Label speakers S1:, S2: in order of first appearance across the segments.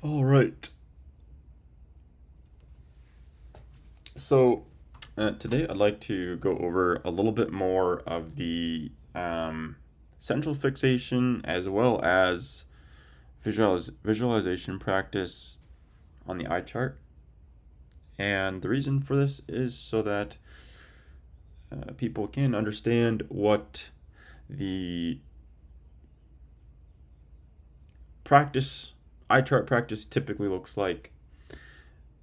S1: All right. So today I'd like to go over a little bit more of the central fixation as well as visualization practice on the eye chart. And the reason for this is so that people can understand what the eye chart practice typically looks like,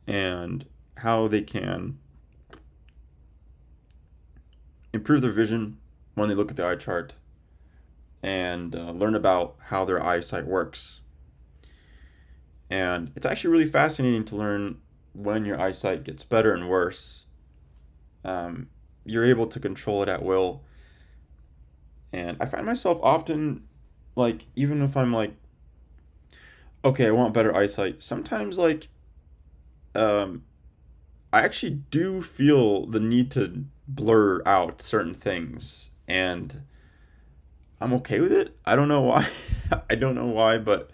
S1: and how they can improve their vision when they look at the eye chart and learn about how their eyesight works. And it's actually really fascinating to learn when your eyesight gets better and worse. You're able to control it at will. And I find myself often, like, even if I'm like, okay, I want better eyesight, sometimes, like, um, I actually do feel the need to blur out certain things. And I'm okay with it. I don't know why. I don't know why, but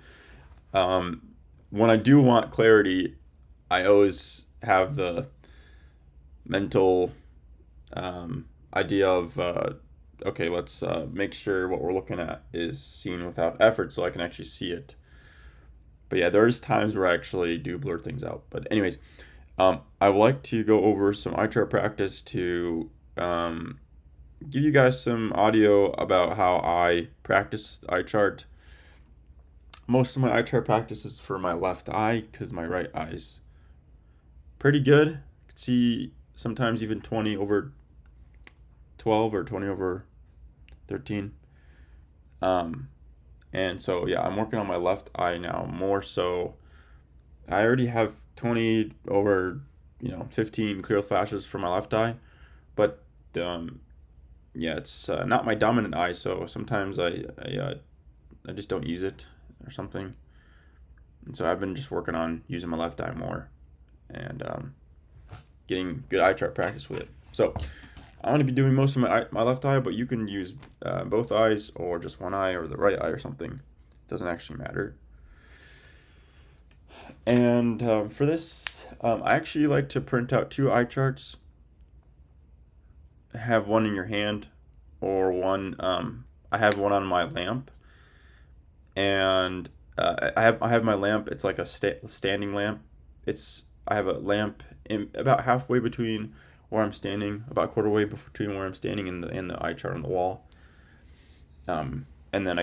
S1: um, when I do want clarity, I always have the mental idea of okay, let's make sure what we're looking at is seen without effort, so I can actually see it. But yeah, there's times where I actually do blur things out. But anyways, I would like to go over some eye chart practice to give you guys some audio about how I practice eye chart. Most of my eye chart practice is for my left eye because my right eye's pretty good. I can see sometimes even 20 over 12 or 20 over 13. And so, yeah, I'm working on my left eye now more so. I already have 20 over, 15 clear flashes for my left eye, but yeah, it's not my dominant eye, so sometimes I just don't use it or something. And so I've been just working on using my left eye more and getting good eye chart practice with it. So I'm going to be doing most of my left eye, but you can use both eyes or just one eye or the right eye or something. It doesn't actually matter. And for this, I actually like to print out two eye charts. Have one in your hand or one. I have one on my lamp, and I have my lamp. It's like a standing lamp. I have a lamp in about halfway between where I'm standing, about a quarter way between where I'm standing and the eye chart on the wall. And then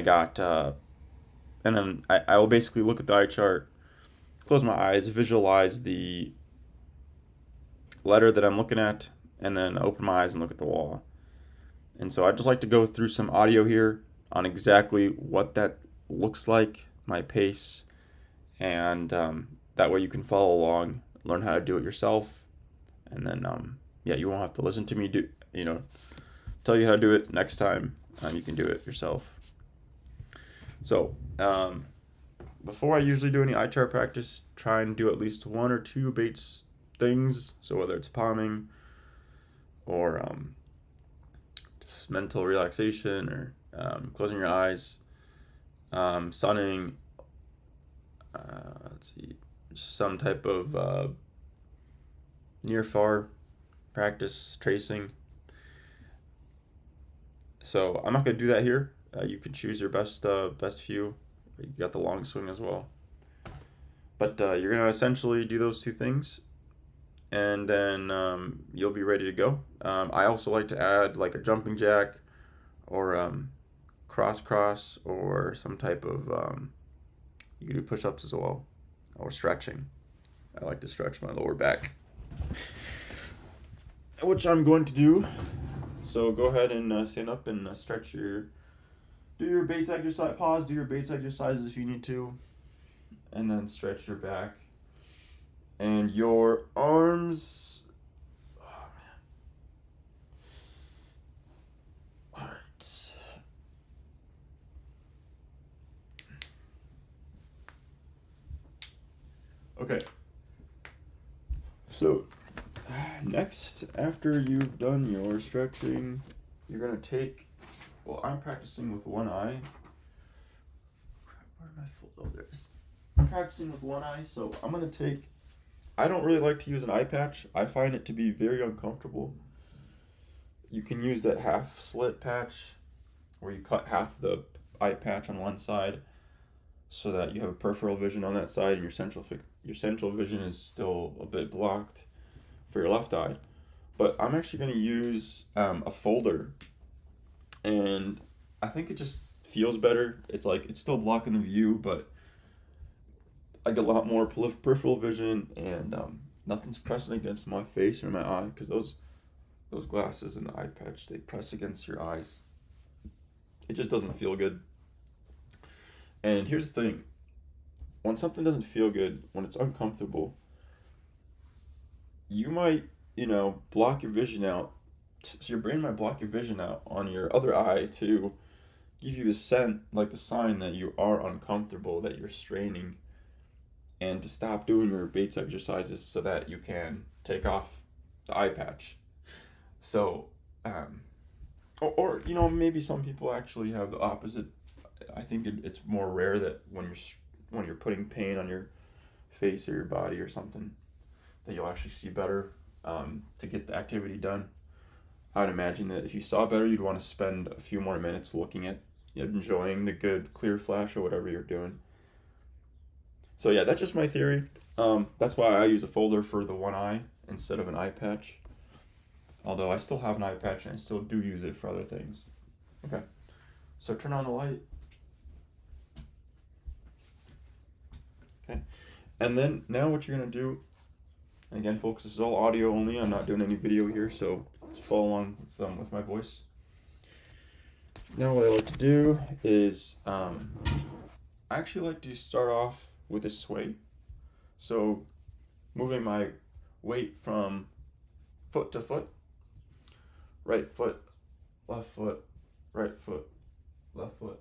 S1: I will basically look at the eye chart, close my eyes, visualize the letter that I'm looking at, and then open my eyes and look at the wall. And so I just like to go through some audio here on exactly what that looks like, my pace, and that way you can follow along, learn how to do it yourself, and then yeah, you won't have to listen to me tell you how to do it next time. You can do it yourself. So before I usually do any eye chart practice, try and do at least one or two Bates things. So whether it's palming or just mental relaxation or closing your eyes, sunning, let's see, some type of near-far practice, tracing. So I'm not going to do that here. You could choose your best view. You got the long swing as well. But you're going to essentially do those two things, and then you'll be ready to go. I also like to add like a jumping jack or cross or some type of, you can do push-ups as well, or stretching. I like to stretch my lower back, which I'm going to do. So go ahead and stand up and do your Bates exercise, pause, do your Bates exercises if you need to, and then stretch your back and your arms. Oh, man. All right. Okay. So next, after you've done your stretching, you're gonna take. Well, I'm practicing with one eye. Where did my fold? Oh, there it is. practicing with one eye, so I'm gonna take. I don't really like to use an eye patch. I find it to be very uncomfortable. You can use that half slit patch where you cut half the eye patch on one side so that you have a peripheral vision on that side and your central vision is still a bit blocked for your left eye. But I'm actually going to use a folder, and I think it just feels better. It's like it's still blocking the view, but I get a lot more peripheral vision, and nothing's pressing against my face or my eye because those glasses and the eye patch, they press against your eyes. It just doesn't feel good. And here's the thing: when something doesn't feel good, when it's uncomfortable, you might, block your vision out. So your brain might block your vision out on your other eye to give you the the sign that you are uncomfortable, that you're straining, and to stop doing your Bates exercises so that you can take off the eye patch. So, maybe some people actually have the opposite. I think it's more rare that when you're putting pain on your face or your body or something, that you'll actually see better to get the activity done. I would imagine that if you saw better, you'd want to spend a few more minutes looking at, enjoying the good clear flash or whatever you're doing. So yeah, that's just my theory. That's why I use a folder for the one eye instead of an eye patch. Although I still have an eye patch and I still do use it for other things. Okay, so turn on the light. Okay, and then now what you're gonna do, and again folks, this is all audio only, I'm not doing any video here, so just follow along with my voice. Now what I like to do is, I actually like to start off with a sway. So moving my weight from foot to foot, right foot, left foot, right foot, left foot.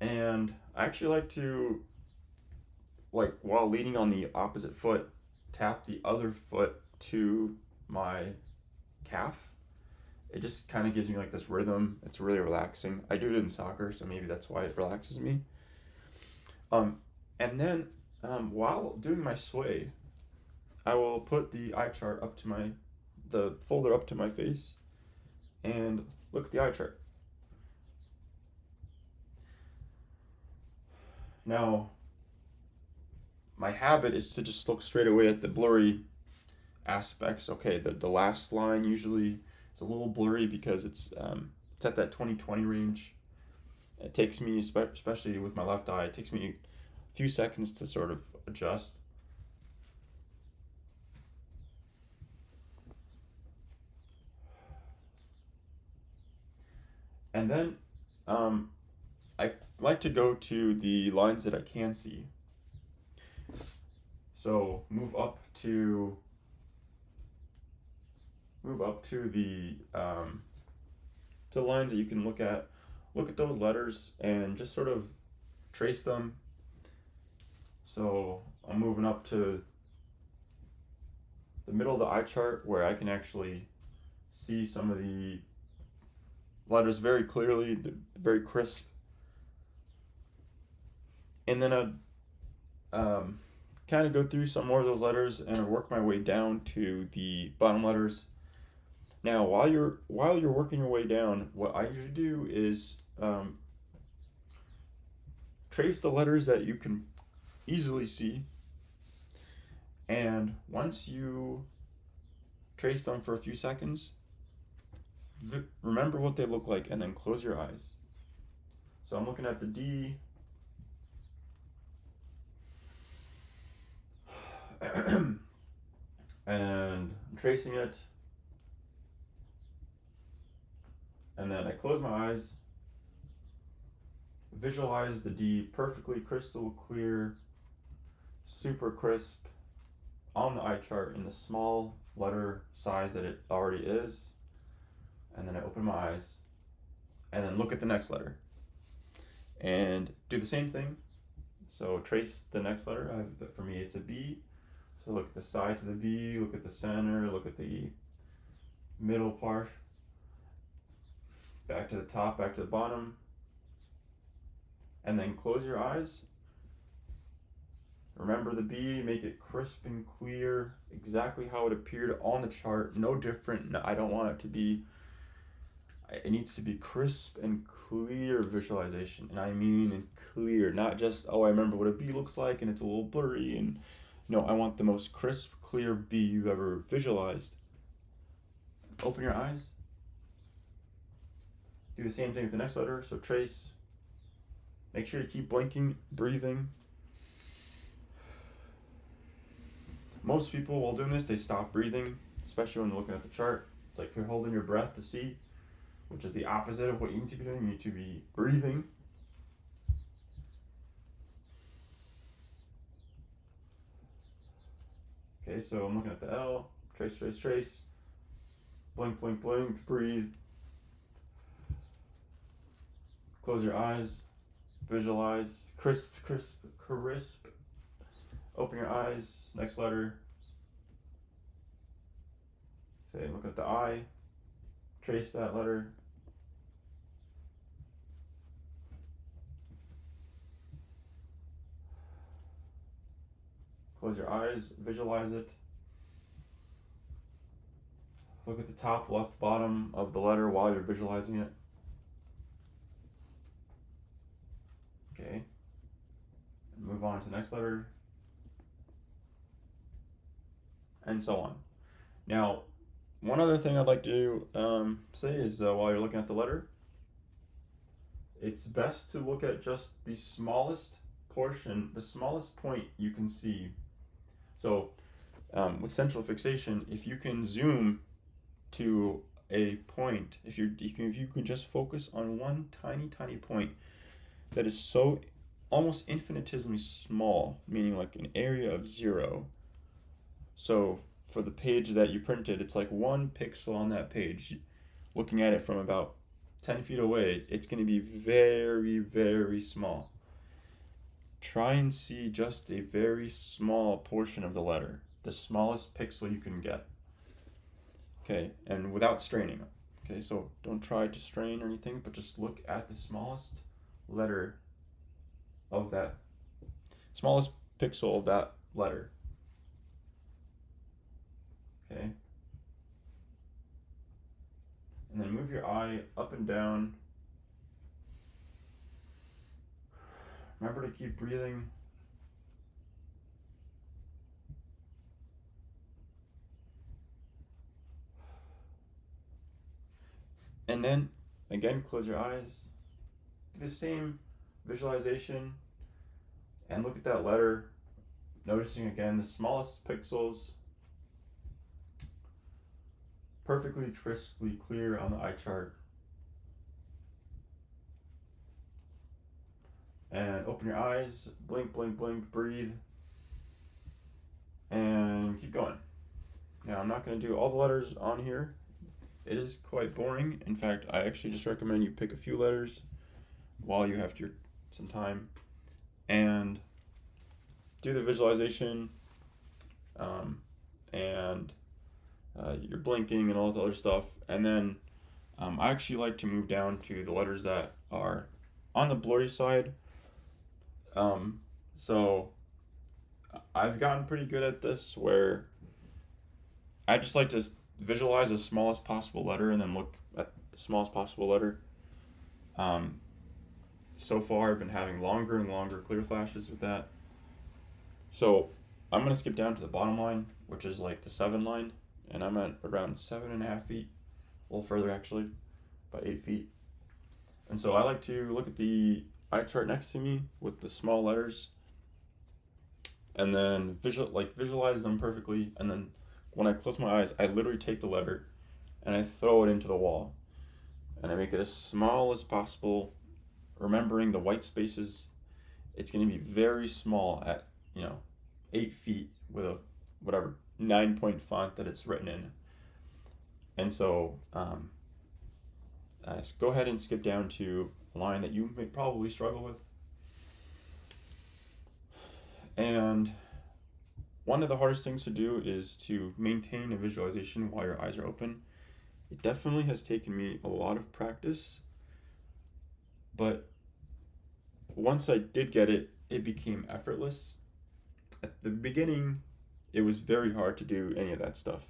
S1: And I actually like to, while leaning on the opposite foot, tap the other foot to my calf. It just kind of gives me this rhythm. It's really relaxing. I do it in soccer, so maybe that's why it relaxes me. And then while doing my sway, I will put the eye chart the folder up to my face and look at the eye chart. Now, my habit is to just look straight away at the blurry aspects. Okay, the last line usually is a little blurry because it's at that 20/20 range. It takes me, especially with my left eye, it takes me a few seconds to sort of adjust. And then I like to go to the lines that I can see. So move up to the lines that you can look at. Look at those letters and just sort of trace them. So I'm moving up to the middle of the eye chart where I can actually see some of the letters very clearly, very crisp. And then I'd kind of go through some more of those letters and I'd work my way down to the bottom letters. Now, while you're working your way down, what I usually do is trace the letters that you can easily see. And once you trace them for a few seconds, remember what they look like and then close your eyes. So I'm looking at the D. And I'm tracing it. And then I close my eyes, visualize the D perfectly crystal clear, super crisp on the eye chart in the small letter size that it already is. And then I open my eyes and then look at the next letter and do the same thing. So trace the next letter. For me, it's a B. So look at the sides of the B, look at the center, look at the middle part, back to the top, back to the bottom, and then close your eyes Remember the B, make it crisp and clear, exactly how it appeared on the chart, no different. No, I don't want it to be, it needs to be crisp and clear visualization. And I mean clear, not just, oh, I remember what a B looks like and it's a little blurry. And no, I want the most crisp, clear B you've ever visualized. Open your eyes. Do the same thing with the next letter, so trace. Make sure you keep blinking, breathing. Most people, while doing this, they stop breathing, especially when they're looking at the chart. It's like you're holding your breath to see, which is the opposite of what you need to be doing. You need to be breathing. Okay, so I'm looking at the L, trace, trace, trace. Blink, blink, blink, breathe. Close your eyes, visualize, crisp, crisp, crisp. Open your eyes, next letter. Say, look at the I, trace that letter. Close your eyes, visualize it. Look at the top, left, bottom of the letter while you're visualizing it. Okay. And move on to the next letter. And so on. Now, one other thing I'd like to say is while you're looking at the letter, it's best to look at just the smallest portion, the smallest point you can see. So with central fixation, if you can zoom to a point, if you can just focus on one tiny point that is so almost infinitesimally small, meaning like an area of 0. So for the page that you printed, it's like 1 pixel on that page. Looking at it from about 10 feet away, it's going to be very, very small. Try and see just a very small portion of the letter, the smallest pixel you can get. Okay, and without straining. Okay, so don't try to strain or anything, but just look at the smallest letter of that, smallest pixel of that letter. Okay. And then move your eye up and down. Remember to keep breathing. And then, again, close your eyes. Do the same visualization and look at that letter, noticing again the smallest pixels, perfectly crisply clear on the eye chart. And open your eyes, blink, blink, blink, breathe, and keep going. Now, I'm not going to do all the letters on here. It is quite boring. In fact, I actually just recommend you pick a few letters while you have some time and do the visualization and you're blinking and all this other stuff. And then I actually like to move down to the letters that are on the blurry side. So I've gotten pretty good at this where I just like to visualize the smallest possible letter and then look at the smallest possible letter. So far I've been having longer and longer clear flashes with that. So I'm going to skip down to the bottom line, which is like the 7 line, and I'm at around 7.5 feet, a little further actually, about 8 feet. And so I like to look at the eye chart next to me with the small letters and then visualize them perfectly. And then when I close my eyes, I literally take the letter and I throw it into the wall and I make it as small as possible, remembering the white spaces. It's going to be very small at 8 feet with a whatever 9-point font that it's written in. And so go ahead and skip down to a line that you may probably struggle with. And one of the hardest things to do is to maintain a visualization while your eyes are open. It definitely has taken me a lot of practice, but once I did get it, it became effortless. At the beginning, it was very hard to do any of that stuff.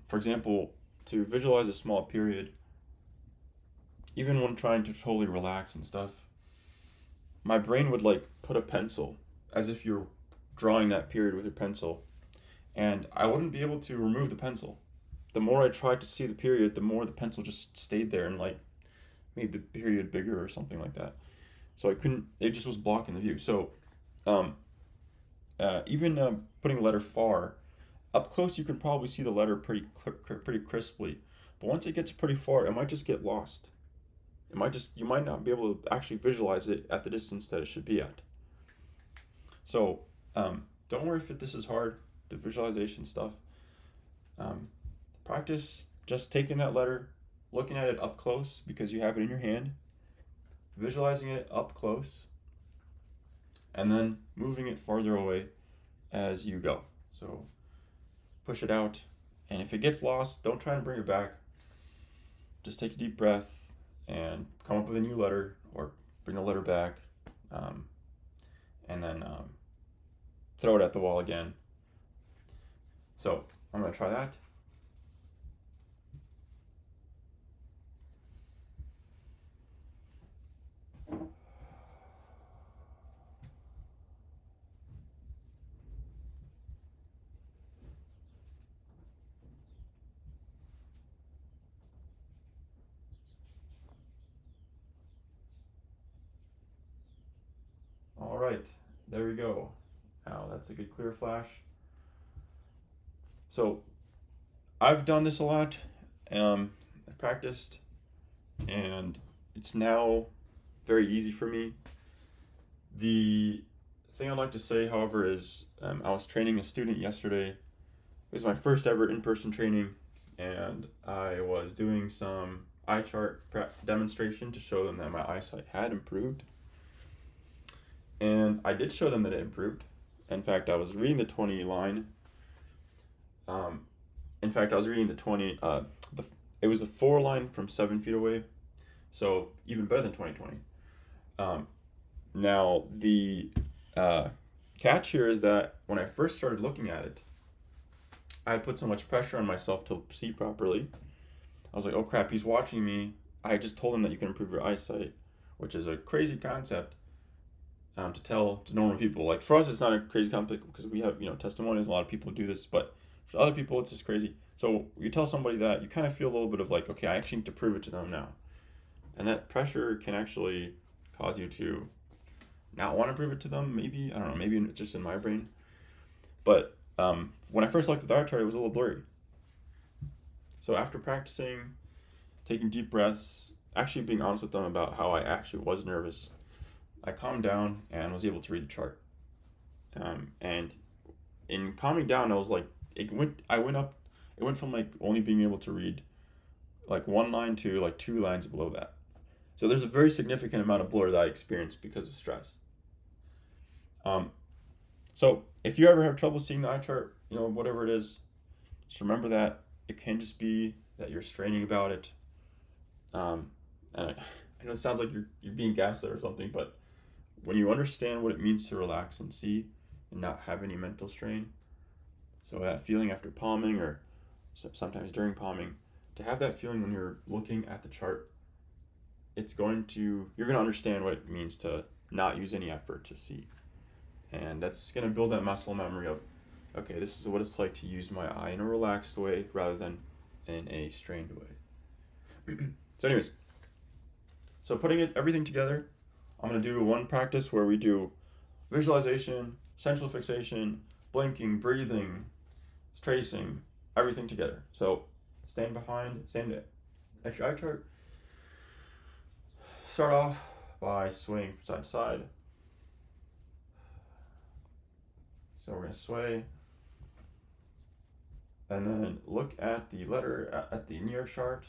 S1: For example, to visualize a small period, even when trying to totally relax and stuff, my brain would like put a pencil as if you're drawing that period with your pencil, and I wouldn't be able to remove the pencil. The more I tried to see the period, the more the pencil just stayed there and like made the period bigger or something like that. So I couldn't. It just was blocking the view. So, um, even putting the letter far up close, you can probably see the letter pretty crisply. But once it gets pretty far, it might just get lost. It might just you might not be able to actually visualize it at the distance that it should be at. So, don't worry if this is hard, the visualization stuff. Um, Practice just taking that letter, looking at it up close because you have it in your hand, visualizing it up close, and then moving it farther away as you go. So push it out, and if it gets lost, don't try and bring it back. Just take a deep breath and come up with a new letter or bring the letter back, um, and then throw it at the wall again. So I'm going to try that. All right, there we go. Now that's a good clear flash. So I've done this a lot. I've practiced, and it's now very easy for me. The thing I'd like to say, however, is I was training a student yesterday. It was my first ever in-person training, and I was doing some eye chart demonstration to show them that my eyesight had improved. And I did show them that it improved. In fact, I was reading the 20 line. In fact, I was reading the 20. It was a 4 line from 7 feet away, so even better than 20/20. Now the catch here is that when I first started looking at it, I had put so much pressure on myself to see properly. I was like, "Oh crap, he's watching me." I just told him that you can improve your eyesight, which is a crazy concept to tell to normal people. Like for us, it's not a crazy concept because we have testimonials. A lot of people do this, but for other people, it's just crazy. So you tell somebody that, you kind of feel a little bit of like, okay, I actually need to prove it to them now, and that pressure can actually cause you to not want to prove it to them. Maybe I don't know. Maybe it's just in my brain. But when I first looked at the eye chart, it was a little blurry. So after practicing, taking deep breaths, actually being honest with them about how I actually was nervous, I calmed down and was able to read the chart. And in calming down, I was like, it went from like only being able to read like 1 line to like 2 lines below that. So there's a very significant amount of blur that I experienced because of stress. So if you ever have trouble seeing the eye chart, whatever it is, just remember that it can just be that you're straining about it. And I know it sounds like you're being gaslit or something, but when you understand what it means to relax and see and not have any mental strain, so that feeling after palming or sometimes during palming, to have that feeling when you're looking at the chart, you're going to understand what it means to not use any effort to see. And that's going to build that muscle memory of, okay, this is what it's like to use my eye in a relaxed way rather than in a strained way. So anyways, so putting everything together, I'm going to do one practice where we do visualization, central fixation, blinking, breathing, tracing, everything together. So stand at your eye chart. Start off by swaying from side to side. So we're going to sway, and then look at the letter at the near chart.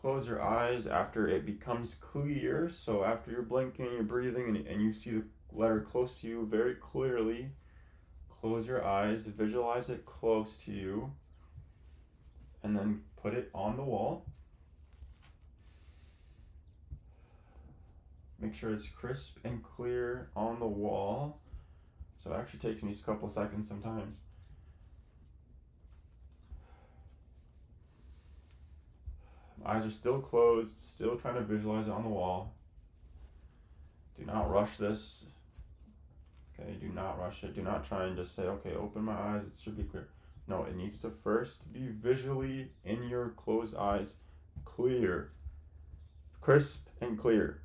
S1: Close your eyes after it becomes clear. So after you're blinking, you're breathing, and you see the letter close to you very clearly, close your eyes, visualize it close to you, and then put it on the wall. Make sure it's crisp and clear on the wall. So it actually takes me a couple seconds sometimes. Eyes are still closed, still trying to visualize it on the wall. Do not rush this. Okay, do not rush it. Do not try and just say, okay, open my eyes, it should be clear. No, it needs to first be visually in your closed eyes, clear, crisp and clear.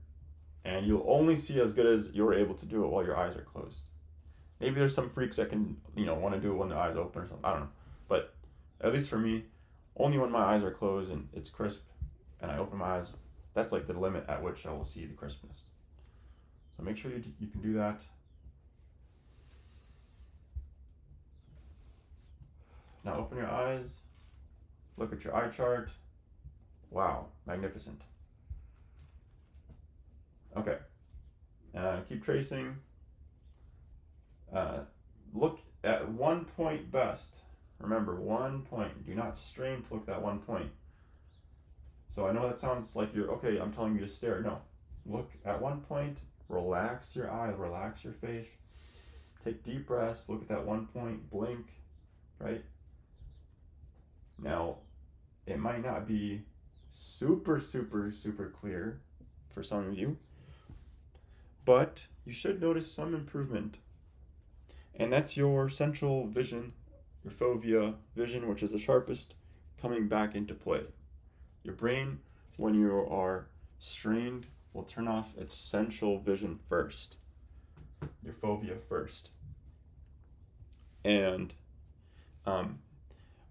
S1: And you'll only see as good as you're able to do it while your eyes are closed. Maybe there's some freaks that can, want to do it when the eyes open or something. I don't know. But at least for me, only when my eyes are closed and it's crisp and I open my eyes, that's like the limit at which I will see the crispness. So make sure you can do that. Now open your eyes, look at your eye chart. Wow, magnificent. Okay, keep tracing. Look at one point best. Remember, 1 point. Do not strain to look at that 1 point. So I know that sounds like okay, I'm telling you to stare. No, look at 1 point, relax your eye, relax your face. Take deep breaths, look at that 1 point, blink, right? Now, it might not be super clear for some of you, but you should notice some improvement. And that's your central vision, your fovea vision, which is the sharpest, coming back into play. Your brain, when you are strained, will turn off its central vision first, your fovea first. And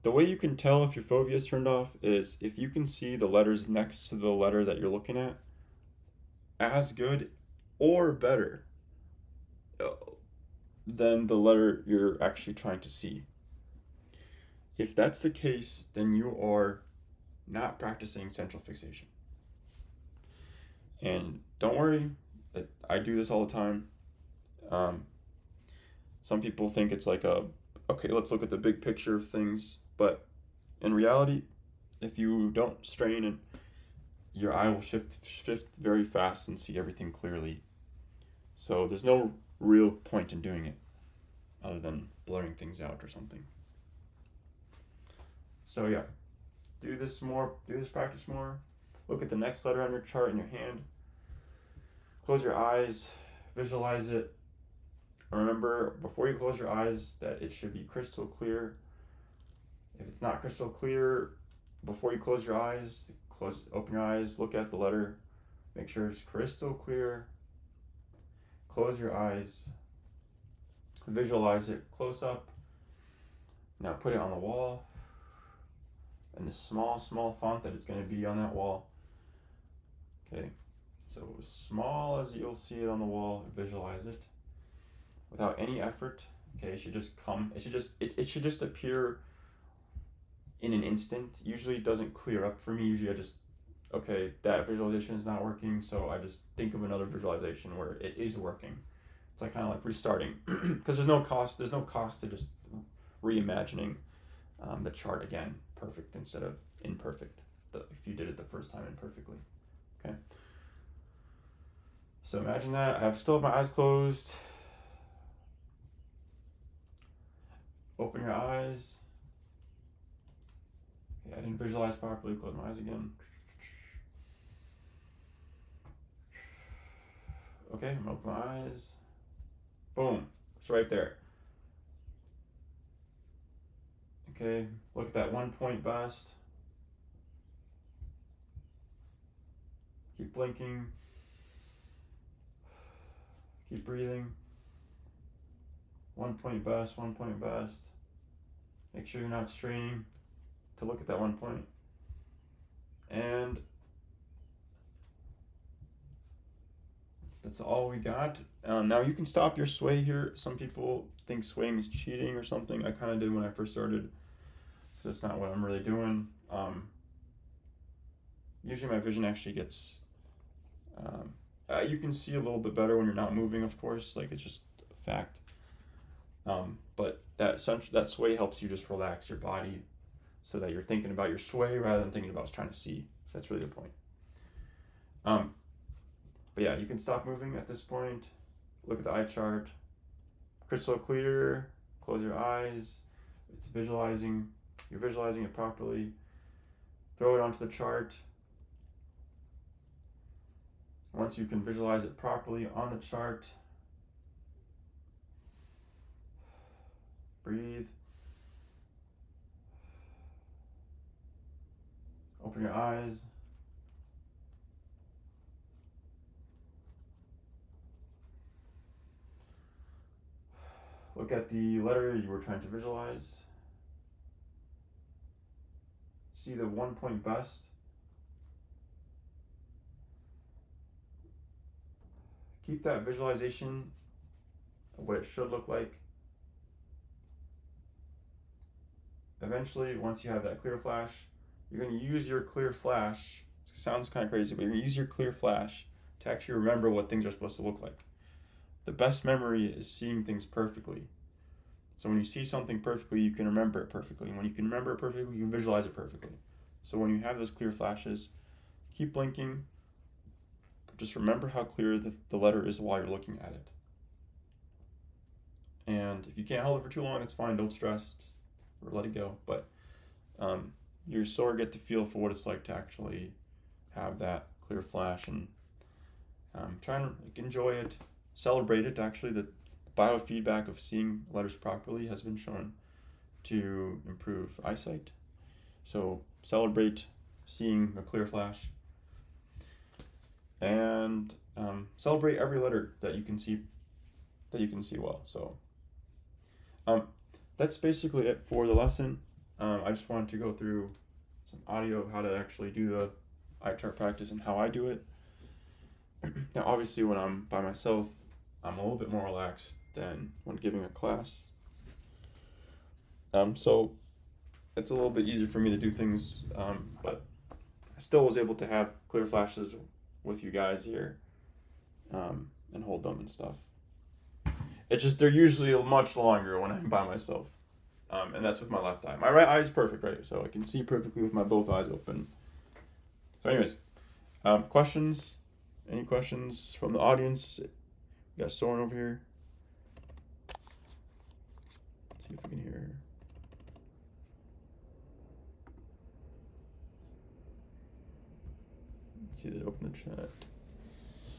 S1: the way you can tell if your fovea is turned off is if you can see the letters next to the letter that you're looking at as good or better than the letter you're actually trying to see. If that's the case, then you are not practicing central fixation. And don't worry, I do this all the time. Some people think it's like okay, let's look at the big picture of things. But in reality, if you don't strain, and your eye will shift very fast and see everything clearly. So there's no real point in doing it other than blurring things out or something. So yeah, do this practice more. Look at the next letter on your chart in your hand. Close your eyes, visualize it. Remember, before you close your eyes, that it should be crystal clear. If it's not crystal clear, before you close your eyes, open your eyes, look at the letter, make sure it's crystal clear. Close your eyes, visualize it close up. Now put it on the wall in the small font that it's going to be on that wall. Okay, so as small as you'll see it on the wall, visualize it without any effort. Okay, it should just appear in an instant. Usually it doesn't clear up for me. Usually I just, okay, that visualization is not working, so I just think of another visualization where it is working. It's like kind of like restarting, because there's no cost to just reimagining the chart again, perfect instead of imperfect, if you did it the first time imperfectly. Okay, so imagine that. I still have my eyes closed. Open your eyes. Okay, I didn't visualize properly. Close my eyes again. Okay, I'm gonna open my eyes. Boom, it's right there. Okay, look at that 1 point best. Keep blinking. Keep breathing. 1 point best, 1 point best. Make sure you're not straining to look at that 1 point. And that's all we got. Now you can stop your sway here. Some people think swaying is cheating or something. I kind of did when I first started. So that's not what I'm really doing. Usually my vision actually gets, you can see a little bit better when you're not moving, of course, like it's just a fact. But that sway helps you just relax your body so that you're thinking about your sway rather than thinking about trying to see. That's really the point. But yeah, you can stop moving at this point. Look at the eye chart. Crystal clear. Close your eyes. It's visualizing. You're visualizing it properly. Throw it onto the chart. Once you can visualize it properly on the chart, breathe. Open your eyes. Look at the letter you were trying to visualize. See the 1 point bust. Keep that visualization of what it should look like. Eventually, once you have that clear flash, you're going to use your clear flash. It sounds kind of crazy, but you're going to use your clear flash to actually remember what things are supposed to look like. The best memory is seeing things perfectly. So when you see something perfectly, you can remember it perfectly. And when you can remember it perfectly, you can visualize it perfectly. So when you have those clear flashes, keep blinking. But just remember how clear the letter is while you're looking at it. And if you can't hold it for too long, that's fine. Don't stress. Just let it go. But you sort of get to feel for what it's like to actually have that clear flash and try and enjoy it, celebrate it. Actually, the biofeedback of seeing letters properly has been shown to improve eyesight. So celebrate seeing a clear flash and celebrate every letter that you can see well. So that's basically it for the lesson. I just wanted to go through some audio of how to actually do the eye chart practice and how I do it. Now, obviously, when I'm by myself, I'm a little bit more relaxed than when giving a class. So it's a little bit easier for me to do things, but I still was able to have clear flashes with you guys here and hold them and stuff. It's just they're usually much longer when I'm by myself. And that's with my left eye. My right eye is perfect, right? So I can see perfectly with my both eyes open. So anyways, questions? Any questions from the audience? We got Soren over here. Let's see if we can hear her. Let's see that open the chat.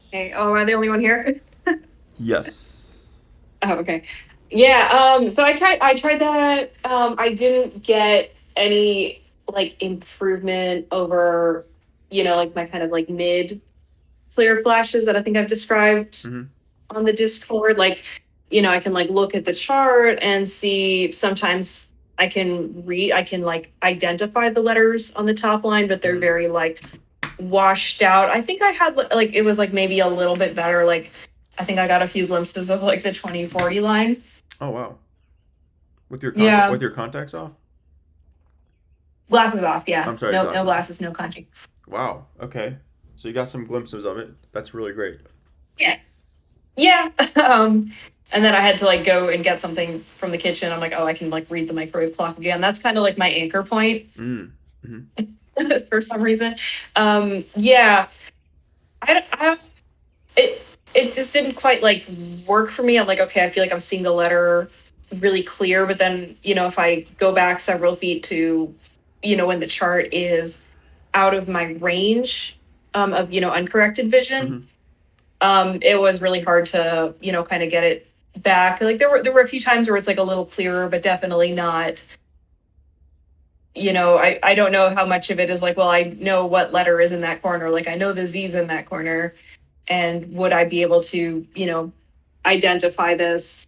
S2: Okay. Oh, am I the only one here?
S1: Yes.
S2: Oh, okay. Yeah, so I tried that. I didn't get any like improvement over, like my kind of like mid clear flashes that I think I've described
S1: Mm-hmm.
S2: on the Discord. Like, I can like look at the chart and see sometimes I can like identify the letters on the top line, but they're
S1: Mm-hmm.
S2: very like washed out. I think I had like it was like maybe a little bit better. Like I think I got a few glimpses of like the 2040 line.
S1: Oh wow. With your
S2: Yeah,
S1: contacts off?
S2: glasses off. Yeah,
S1: I'm sorry,
S2: no
S1: glasses.
S2: glasses, no contacts.
S1: Wow. Okay. So you got some glimpses of it. That's really great.
S2: Yeah, yeah. And then I had to like go and get something from the kitchen. I'm like, oh, I can like read the microwave clock again. That's kind of like my anchor point
S1: Mm-hmm.
S2: for some reason. Yeah, I it it just didn't quite like work for me. I'm like, okay, I feel like I'm seeing the letter really clear, but then if I go back several feet to when the chart is out of my range of uncorrected vision,
S1: Mm-hmm.
S2: it was really hard to kind of get it back. Like there were a few times where it's like a little clearer, but definitely not. I don't know how much of it is like, well, I know what letter is in that corner. Like I know the Z's in that corner, and would I be able to identify this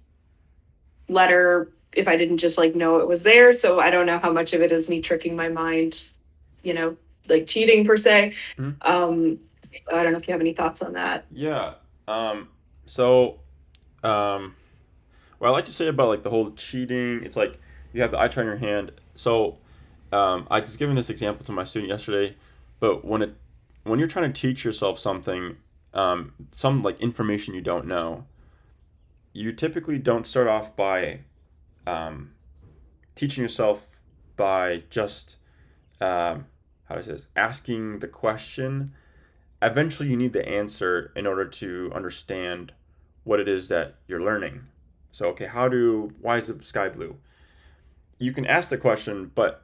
S2: letter if I didn't just like know it was there? So I don't know how much of it is me tricking my mind, you know, like cheating per se.
S1: Mm-hmm.
S2: Um, I don't know if you have any thoughts on that.
S1: Yeah. So what I like to say about like the whole cheating, it's like you have the eye chart in your hand. So I was giving this example to my student yesterday, but when you're trying to teach yourself something, some like information you don't know, you typically don't start off by um, teaching yourself by just how do I say this? Asking the question eventually you need the answer in order to understand what it is that you're learning. So, okay, why is the sky blue? You can ask the question, but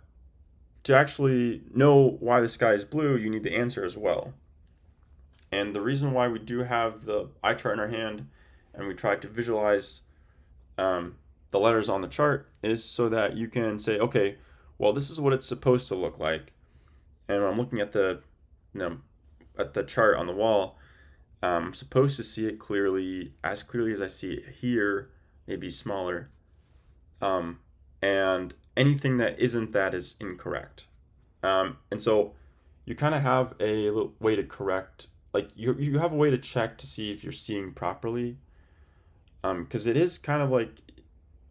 S1: to actually know why the sky is blue, you need the answer as well. And the reason why we do have the eye chart in our hand and we try to visualize the letters on the chart is so that you can say, okay, well, this is what it's supposed to look like. And when I'm looking at you know, at the chart on the wall, I'm supposed to see it clearly, as clearly as I see it here, maybe smaller. And anything that isn't that is incorrect. And so you kind of have a little way to correct, like you have a way to check to see if you're seeing properly. Because it is kind of like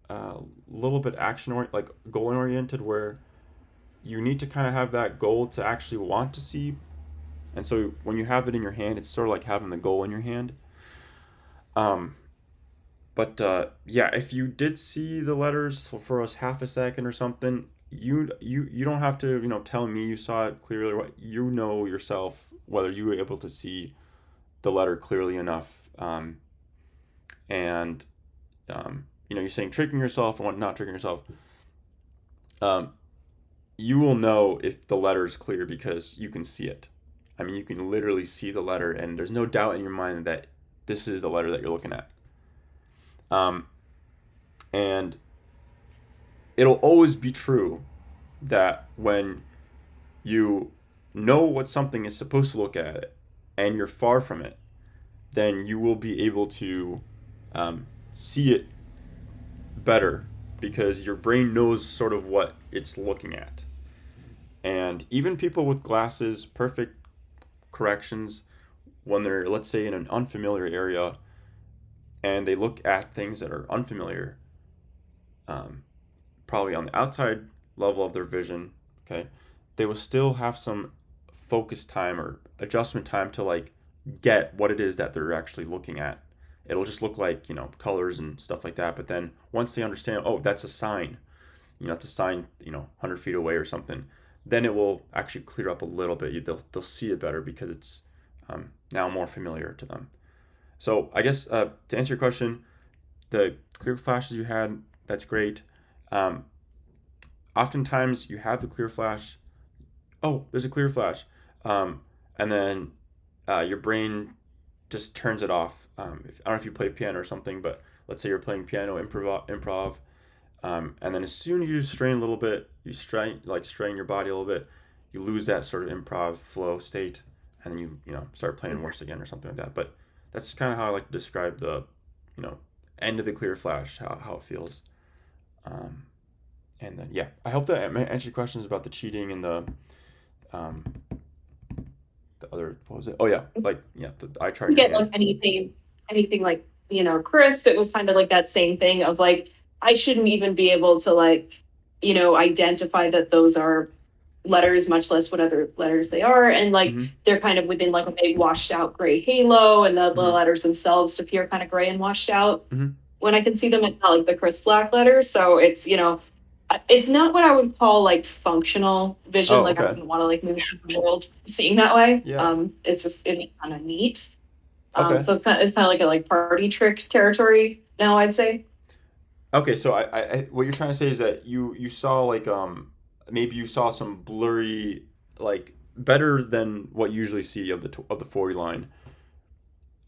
S1: a little bit like goal oriented, where you need to kind of have that goal to actually want to see. And so when you have it in your hand, it's sort of like having the goal in your hand. Um, but yeah, if you did see the letters for us half a second or something, you don't have to tell me you saw it clearly. What you know yourself whether you were able to see the letter clearly enough. And you're saying tricking yourself and what not tricking yourself. Um, you will know if the letter is clear because you can see it. I mean, you can literally see the letter, and there's no doubt in your mind that this is the letter that you're looking at. Um, and it'll always be true that when you know what something is supposed to look at and you're far from it, then you will be able to see it better because your brain knows sort of what it's looking at. And even people with glasses, perfect corrections, when they're, let's say, in an unfamiliar area and they look at things that are unfamiliar, um, probably on the outside level of their vision, okay, they will still have some focus time or adjustment time to like get what it is that they're actually looking at. It'll just look like, colors and stuff like that. But then once they understand, oh, that's a sign, it's a sign, 100 feet away or something, then it will actually clear up a little bit. They'll see it better because it's now more familiar to them. So I guess to answer your question, the clear flashes you had, that's great. Um, Oftentimes you have the clear flash. Oh, there's a clear flash. And then your brain just turns it off. I don't know if you play piano or something, but let's say you're playing piano improv, and then as soon as you strain a little bit, you strain your body a little bit, you lose that sort of improv flow state, and then you start playing worse again or something like that. But that's kind of how I like to describe the you know end of the clear flash, how it feels. Um, and then yeah, I hope that answered your questions about the cheating and um, the other, what was it? Oh yeah, like yeah, the eye chart
S2: You
S1: in your
S2: get
S1: hand.
S2: like anything like, crisp, it was kind of like that same thing of like, I shouldn't even be able to like, identify that those are letters, much less what other letters they are. And like,
S1: Mm-hmm.
S2: they're kind of within like a big washed out gray halo, and the
S1: Mm-hmm.
S2: letters themselves appear kind of gray and washed out.
S1: Mm-hmm.
S2: When I can see them, it's not like the crisp black letters. So it's not what I would call like functional vision.
S1: Oh,
S2: Like I
S1: okay.
S2: wouldn't want to like move through the world seeing that way.
S1: Yeah.
S2: It's kind of neat.
S1: Okay.
S2: So it's kind of like a like party trick territory now, I'd say.
S1: Okay. So what you're trying to say is that you saw like maybe you saw some blurry, like better than what you usually see of the 40 line.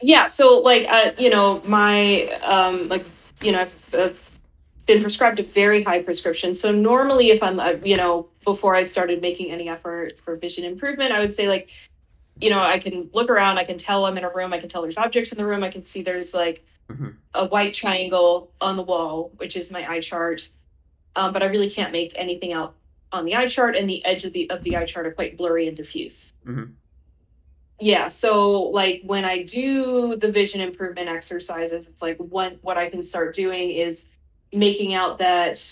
S2: Yeah. So like my like I've been prescribed a very high prescription. So normally if I'm before I started making any effort for vision improvement, I would say like I can look around, I can tell I'm in a room, I can tell there's objects in the room, I can see there's like
S1: Mm-hmm.
S2: a white triangle on the wall, which is my eye chart. But I really can't make anything out on the eye chart, and the edge of the eye chart are quite blurry and diffuse.
S1: Mm-hmm.
S2: Yeah, so like when I do the vision improvement exercises, it's like what I can start doing is making out that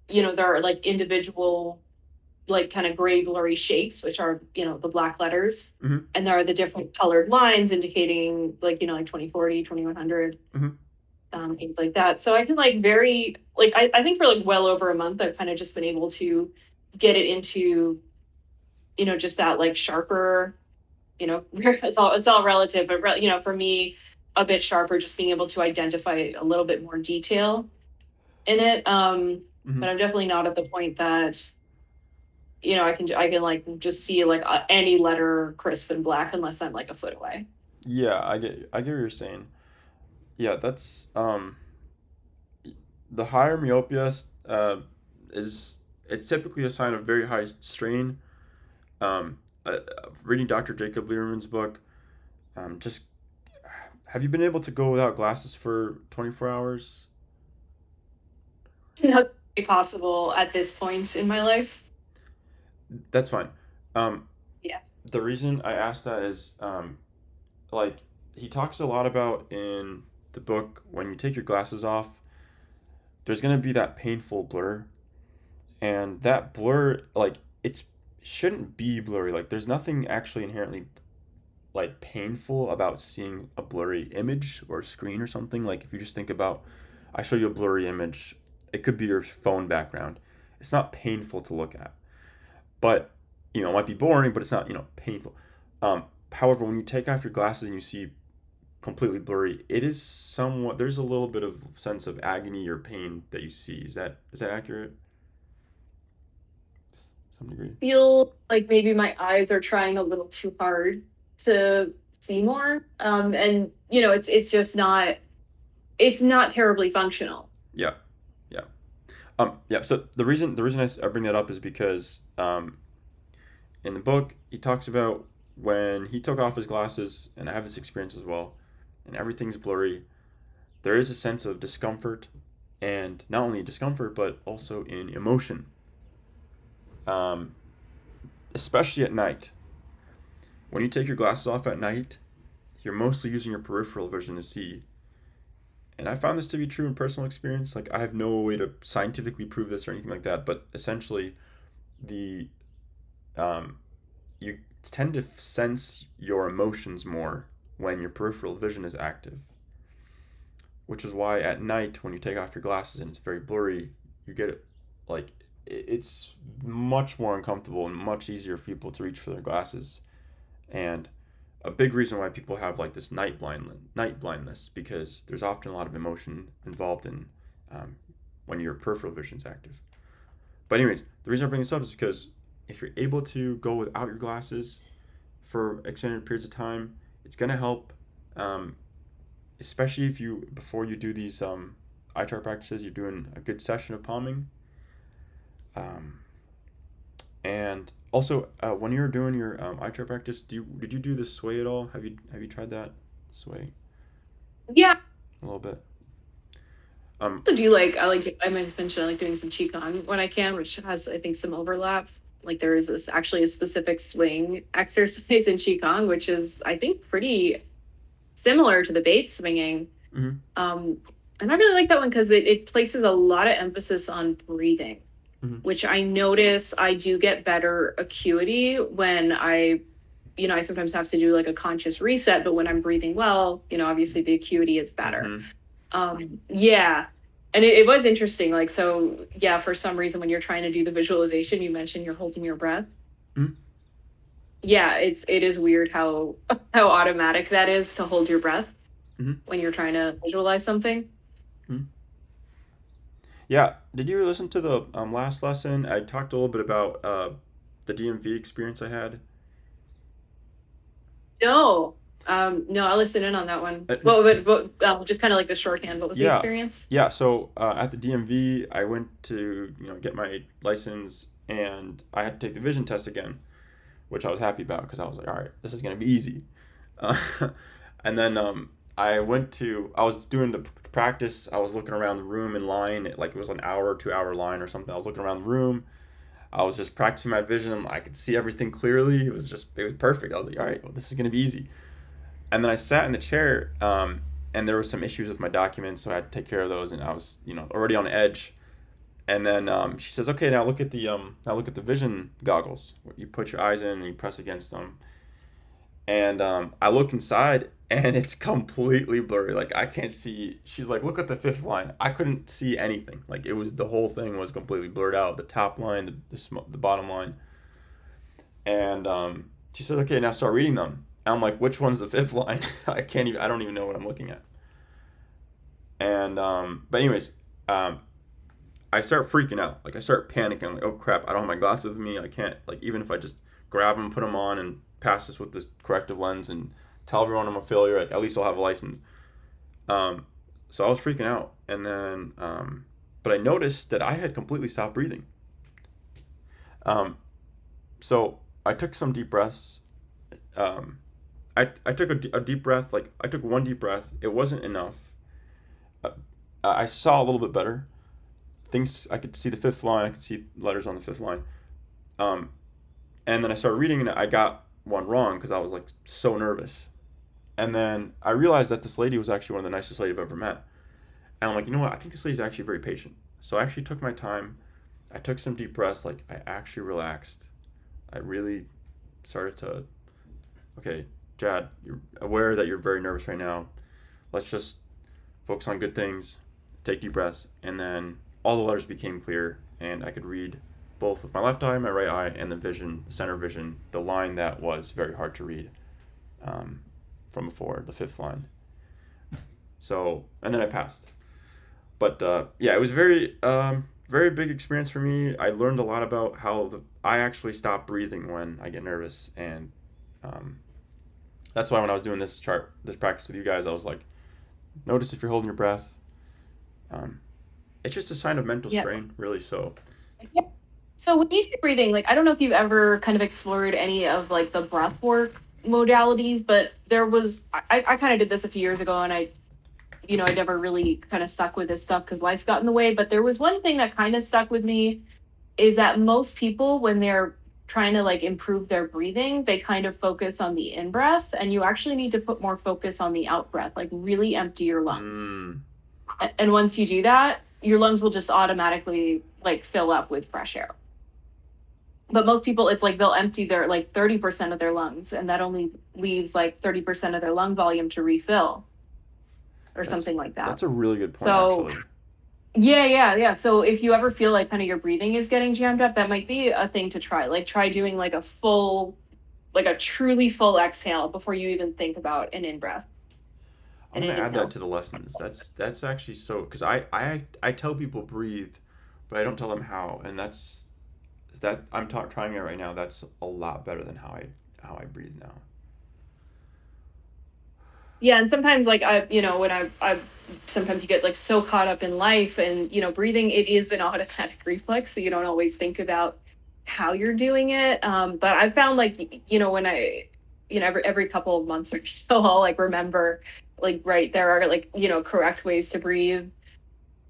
S2: there are like individual like kind of gray blurry shapes, which are the black letters,
S1: Mm-hmm.
S2: and there are the different colored lines indicating like like 2040, 2100,
S1: Mm-hmm.
S2: things like that. So I can like very like I think for like well over a month I've kind of just been able to get it into just that like sharper it's all relative, but for me, a bit sharper, just being able to identify a little bit more detail in it.
S1: Hmm.
S2: But I'm definitely not at the point that I can like just see like any letter crisp and black unless I'm like a foot away.
S1: Yeah, I get what you're saying. Yeah, that's the higher myopia is it's typically a sign of very high strain. Um, Reading Dr. Jacob Learman's book, just have you been able to go without glasses for 24 hours?
S2: Not possible at this point in my life.
S1: That's fine. Um,
S2: Yeah.
S1: the reason I asked that is like he talks a lot about in the book when you take your glasses off, there's gonna be that painful blur, and that blur like it's shouldn't be blurry. Like there's nothing actually inherently like painful about seeing a blurry image or screen or something. Like if you just think about, I show you a blurry image, it could be your phone background. It's not painful to look at, but it might be boring, but it's not painful. However, when you take off your glasses and you see completely blurry, it is somewhat. There's a little bit of sense of agony or pain that you see. Is that accurate? To some degree.
S2: Feel like maybe my eyes are trying a little too hard to see more. And it's just not it's not terribly functional.
S1: Yeah, yeah, yeah. So the reason I bring that up is because in the book he talks about when he took off his glasses, and I have this experience as well, and everything's blurry. There is a sense of discomfort, and not only discomfort but also in emotion, um, especially at night. When you take your glasses off at night, you're mostly using your peripheral vision to see. And I found this to be true in personal experience. Like I have no way to scientifically prove this or anything like that, but essentially, the um, you tend to sense your emotions more when your peripheral vision is active. Which is why at night, when you take off your glasses and it's very blurry, you get it like it's much more uncomfortable and much easier for people to reach for their glasses. And a big reason why people have like this night blindness because there's often a lot of emotion involved in um, when your peripheral vision is active. But anyways, the reason I bring this up is because if you're able to go without your glasses for extended periods of time, it's gonna help. Um, Especially if you before you do these eye chart practices, you're doing a good session of palming. Um, and also, when you're doing your eye chart practice, did you do the sway at all? Have you tried that sway
S2: Yeah.
S1: a little bit? Um,
S2: So do you like I might mention I like doing some qigong when I can, which has I think some overlap. Like there is this actually a specific swing exercise in qigong, which is I think pretty similar to the Bates swinging.
S1: mhm,
S2: Um, and I really like that one because it places a lot of emphasis on breathing,
S1: mhm,
S2: which I notice I do get better acuity when I sometimes have to do like a conscious reset, but when I'm breathing well, obviously the acuity is better.
S1: mhm,
S2: Yeah. And it was interesting. Like, so yeah, for some reason, when you're trying to do the visualization, you mentioned you're holding your breath.
S1: mhm,
S2: Yeah, it is weird how how automatic that is to hold your breath
S1: mhm,
S2: when you're trying to visualize something.
S1: mhm. Yeah. Did you listen to the last lesson? I talked a little bit about the DMV experience I had.
S2: No, no, I'll listen in on that one.
S1: Uh,
S2: Well, just kind of like the shorthand. What was the
S1: Yeah,
S2: experience?
S1: yeah. So at the DMV, I went to get my license, and I had to take the vision test again, which I was happy about because I was like, all right, this is gonna be easy. Uh, and then I was doing the practice. I was looking around the room in line, like it was an hour, 2 hour line or something. I was looking around the room. I was just practicing my vision. I could see everything clearly. It was perfect. I was like, all right, well, this is gonna be easy. And then I sat in the chair, and there were some issues with my documents, so I had to take care of those, and I was, already on edge. And then she says, "Okay, now look at the vision goggles. You put your eyes in and you press against them." And I look inside, and it's completely blurry. Like I can't see. She's like, "Look at the fifth line." I couldn't see anything. Like it was the whole thing was completely blurred out. The top line, the bottom line, and She said, okay, now start reading them. And I'm like, which one's the fifth line? I don't even know what I'm looking at. And, but anyways, um, I start freaking out. Like, I start panicking. I'm like, oh crap, I don't have my glasses with me. I can't, like, even if I just grab them, put them on, and pass this with this corrective lens and tell everyone I'm a failure, like, at least I'll have a license. Um, so I was freaking out. And then, but I noticed that I had completely stopped breathing. Um, so I took some deep breaths. Um, I took a deep breath. Like, I took one deep breath. It wasn't enough. Uh, I saw a little bit better. Things, I could see the fifth line. I could see letters on the fifth line. Um, and then I started reading and I got one wrong because I was like so nervous. And then I realized that this lady was actually one of the nicest ladies I've ever met. And I'm like, you know what? I think this lady's actually very patient. So I actually took my time. I took some deep breaths. Like, I actually relaxed. I really started to, okay, Jad, you're aware that you're very nervous right now. Let's just focus on good things, take deep breaths, and then all the letters became clear, and I could read both with my left eye, my right eye, and the vision, the center vision, the line that was very hard to read um, from before, the fifth line. So, and then I passed. But yeah, it was very big experience for me. I learned a lot about how I actually stop breathing when I get nervous, and um, that's why when I was doing this practice with you guys, I was like, notice if you're holding your breath. Um, it's just a sign of mental
S2: Yeah.
S1: strain, really. So,
S2: Yeah. So when you do breathing, like I don't know if you've ever kind of explored any of like the breath work modalities, but there was I kind of did this a few years ago and I never really kind of stuck with this stuff because life got in the way. But there was one thing that kind of stuck with me is that most people, when they're trying to like improve their breathing, they kind of focus on the in breath, and you actually need to put more focus on the out breath, like really empty your lungs.
S1: mm,
S2: And once you do that, your lungs will just automatically like fill up with fresh air. But most people, it's like they'll empty their like 30% of their lungs, and that only leaves like 30% of their lung volume to refill or
S1: that's
S2: something like that.
S1: that's a really good point,
S2: So
S1: actually.
S2: yeah. So if you ever feel like kind of your breathing is getting jammed up, that might be a thing to try. Like try doing like like a truly full exhale before you even think about an in breath
S1: I'm
S2: and
S1: gonna
S2: an
S1: add that
S2: inhale.
S1: to the lessons. That's actually so because I tell people breathe, but I don't tell them how, and that I'm trying it right now. That's a lot better than how I breathe now.
S2: Yeah, and sometimes like when I sometimes you get like so caught up in life and breathing, it is an automatic reflex, so you don't always think about how you're doing it. But I've found like when every couple of months or so I'll like remember like right there are like correct ways to breathe.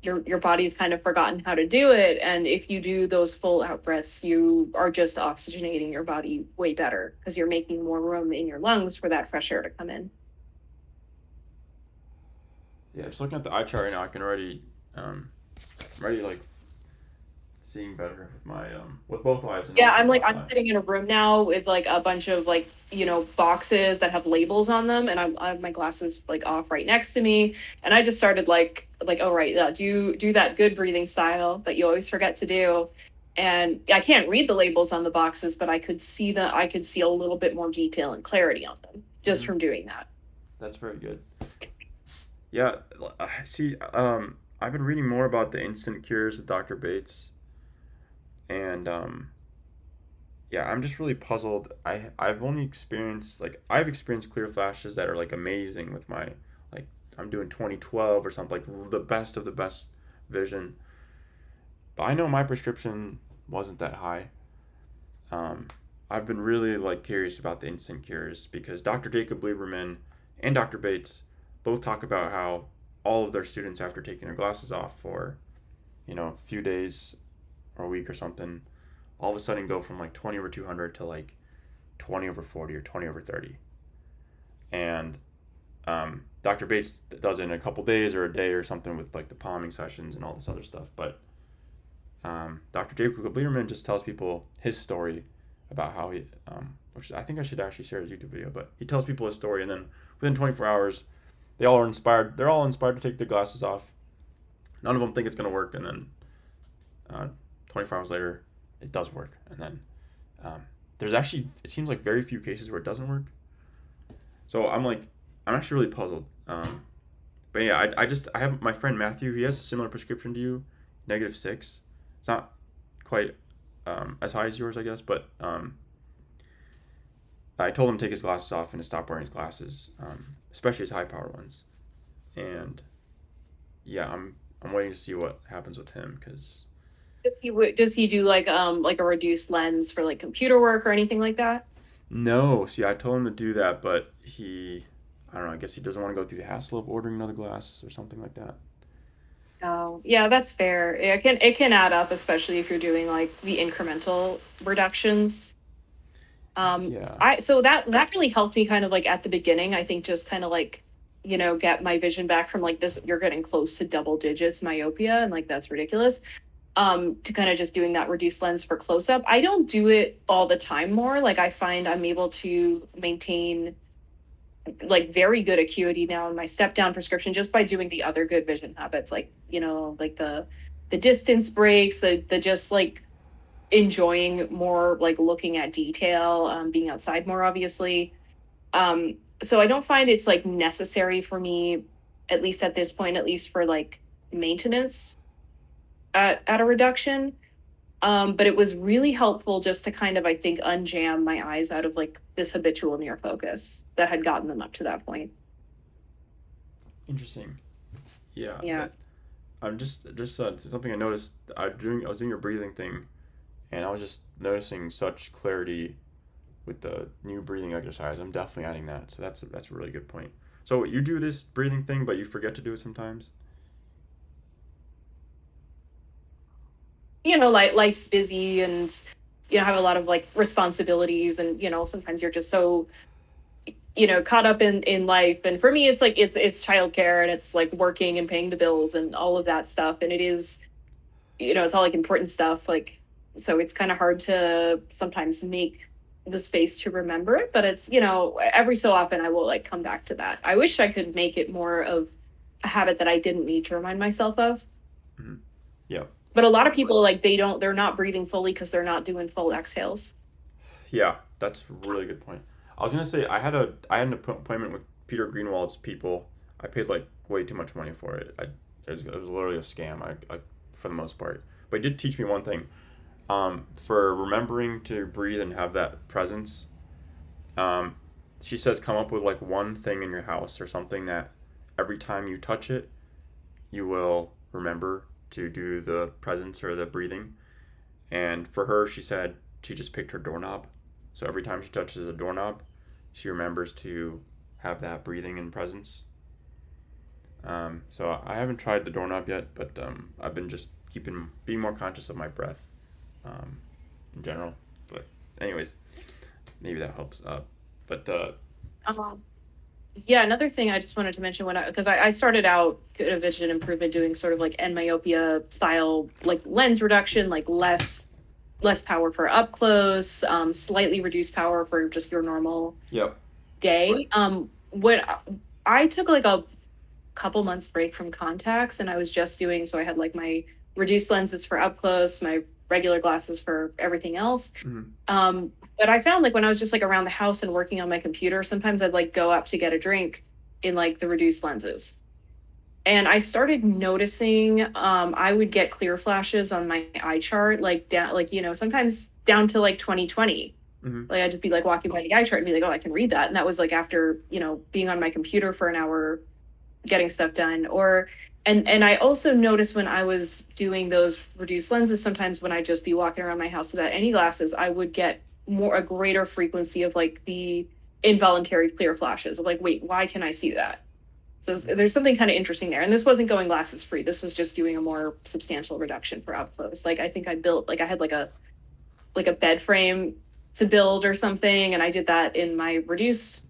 S2: Your body's kind of forgotten how to do it, and if you do those full out breaths, you are just oxygenating your body way better because you're making more room in your lungs for that fresh air to come in.
S1: Yeah, just looking at the eye chart right now, I can already um, I'm already like seeing better with my with both eyes and
S2: Yeah,
S1: also
S2: I'm
S1: the
S2: like
S1: left
S2: I'm
S1: eye.
S2: sitting in a room now with like a bunch of like boxes that have labels on them, and I have my glasses like off right next to me, and I just started like oh right, yeah, do that good breathing style that you always forget to do, and I can't read the labels on the boxes, but I could see a little bit more detail and clarity on them just
S1: Hmm.
S2: from doing that.
S1: That's very good. Yeah, I see. I've been reading more about the instant cures with Dr. Bates, and yeah, I'm just really puzzled. I've experienced clear flashes that are like amazing with my like I'm doing 2012 or something like the best of the best vision. But I know my prescription wasn't that high. Um, I've been really like curious about the instant cures because Dr. Jacob Lieberman and Dr. Bates both talk about how all of their students after taking their glasses off for a few days or a week or something all of a sudden go from like 20 over 200 to like 20 over 40 or 20 over 30. And Dr. Bates does it in a couple days or a day or something with like the palming sessions and all this other stuff. But Dr. Jacob Lieberman just tells people his story about how which I think I should actually share his YouTube video, but he tells people his story, and then within 24 hours, they all are inspired. They're all inspired to take their glasses off. None of them think it's going to work, and then uh, 24 hours later, it does work, and then um, there's actually, it seems like very few cases where it doesn't work. So I'm like, I'm actually really puzzled. But yeah, I have my friend Matthew. He has a similar prescription to you, -6. It's not quite as high as yours, I guess, but I told him to take his glasses off and to stop wearing his glasses, especially his high power ones. And yeah, I'm waiting to see what happens with him because
S2: Does he do like a reduced lens for like computer work or anything like that?
S1: no, see, I told him to do that, but I don't know. I guess he doesn't want to go through the hassle of ordering another glass or something like that.
S2: Oh, yeah, that's fair. It can add up, especially if you're doing like the incremental reductions.
S1: Yeah.
S2: I so that really helped me kind of like at the beginning. I think just kind of like get my vision back from like this. You're getting close to double digits myopia, and like that's ridiculous. To kind of just doing that reduced lens for close up. I don't do it all the time more. Like I find I'm able to maintain like very good acuity now in my step down prescription just by doing the other good vision habits, like like the distance breaks, the just like enjoying more, like looking at detail, being outside more obviously. So I don't find it's like necessary for me, at least at this point, at least for like maintenance at a reduction. But it was really helpful just to kind of, I think, unjam my eyes out of like this habitual near focus that had gotten them up to that point.
S1: Interesting. Yeah.
S2: Yeah.
S1: I'm just something I noticed. I was doing your breathing thing, and I was just noticing such clarity with the new breathing exercise. I'm definitely adding that. So that's a really good point. So you do this breathing thing, but you forget to do it sometimes.
S2: Like life's busy and have a lot of like responsibilities, and sometimes you're just so caught up in life. And for me, it's like it's childcare, and it's like working and paying the bills and all of that stuff, and it is it's all like important stuff, like, so it's kind of hard to sometimes make the space to remember it. But it's every so often I will like come back to that. I wish I could make it more of a habit that I didn't need to remind myself of.
S1: Mm-hmm. Yeah.
S2: But a lot of people, like, they're not breathing fully because they're not doing full exhales.
S1: Yeah, that's a really good point. I was gonna say I had an appointment with Peter Greenwald's people. I paid like way too much money for it. It was literally a scam. For the most part, but it did teach me one thing. For remembering to breathe and have that presence. Um, she says come up with like one thing in your house or something that every time you touch it, you will remember to do the presence or the breathing. And for her, she said she just picked her doorknob. So every time she touches a doorknob, she remembers to have that breathing and presence. So I haven't tried the doorknob yet, but I've been just being more conscious of my breath um, in general. But anyways, maybe that helps. But
S2: Um, yeah, another thing I just wanted to mention, because I started out good vision improvement doing sort of like end myopia style, like lens reduction, like less power for up close, slightly reduced power for just your normal
S1: yep.
S2: day. When I took like a couple months break from contacts, and I was just doing, so I had like my reduced lenses for up close, my regular glasses for everything else. But I found like when I was just like around the house and working on my computer, sometimes I'd like go up to get a drink in like the reduced lenses. And I started noticing I would get clear flashes on my eye chart, like down, like, sometimes down to like 2020.
S1: Mm-hmm.
S2: Like I'd just be like walking by the eye chart and be like, oh, I can read that. And that was like after, being on my computer for an hour getting stuff done. And I also noticed when I was doing those reduced lenses, sometimes when I'd just be walking around my house without any glasses, I would get a greater frequency of like the involuntary clear flashes of like, wait, why can I see that? So there's something kind of interesting there. And this wasn't going glasses free. This was just doing a more substantial reduction for up close. Like I think I built, like I had like a bed frame to build or something, and I did that in my reduced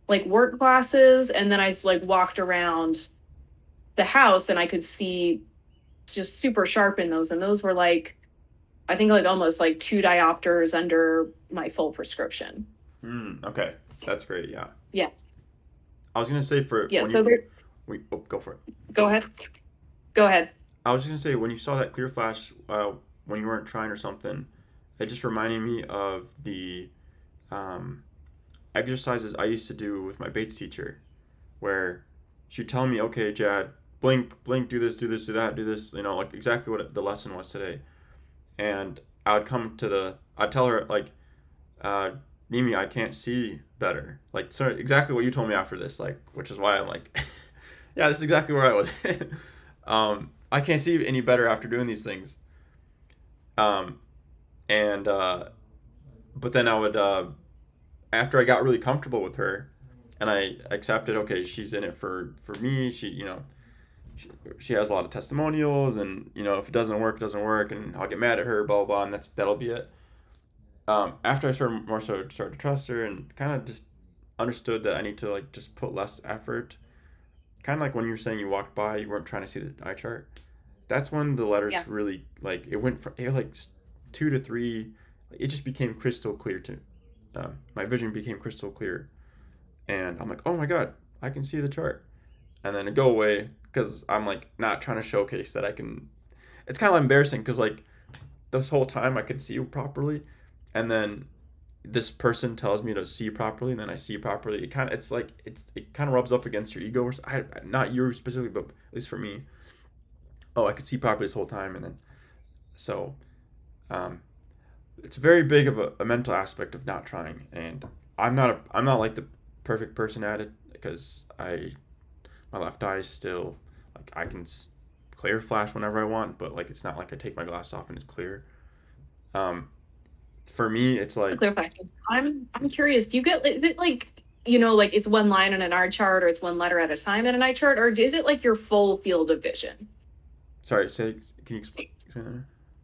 S2: like work glasses, and then I like walked around the house and I could see just super sharp in those, and those were like, I think like almost like 2 diopters under my full prescription.
S1: Okay, that's great. Yeah.
S2: Yeah.
S1: I was gonna say for
S2: Yeah.
S1: when
S2: So
S1: you go for it.
S2: go ahead. Go ahead.
S1: I was just gonna say when you saw that clear flash when you weren't trying or something, it just reminded me of the um, exercises I used to do with my Bates teacher, where she'd tell me, "Okay, Jad, blink, blink, do this, do this, do that, do this," like exactly what the lesson was today. And I'd tell her like, uh, "Mimi, I can't see better." Like, sorry, exactly what you told me after this, like, which is why I'm like, yeah, this is exactly where I was. I can't see any better after doing these things. Um, and but then I would after I got really comfortable with her, and I accepted, okay, she's in it for me. She has a lot of testimonials, and if it doesn't work, it doesn't work, and I'll get mad at her, blah blah, blah, and that'll be it. After I started to trust her and kind of just understood that I need to like just put less effort. Kind of like when you were saying you walked by, you weren't trying to see the eye chart. That's when the
S2: Yeah.
S1: letters really like it went from like 2 to 3. It just became crystal clear to my vision became crystal clear, and I'm like, oh my god, I can see the chart, and then it go away because I'm like not trying to showcase that I can. It's kind of embarrassing because like this whole time I could see properly, and then this person tells me to see properly, and then I see properly. It kind of rubs up against your ego, or not you specifically, but at least for me. Oh, I could see properly this whole time, and then so um, it's very big of a mental aspect of not trying, and I'm not like the perfect person at it because my left eye is still like I can clear flash whenever I want, but like it's not like I take my glasses off and it's clear. Um, for me, it's
S2: To
S1: like
S2: clarify, I'm curious. Do you get is it like like it's one line in an eye chart, or it's one letter at a time in an eye chart, or is it like your full field of vision?
S1: sorry, say can you explain that?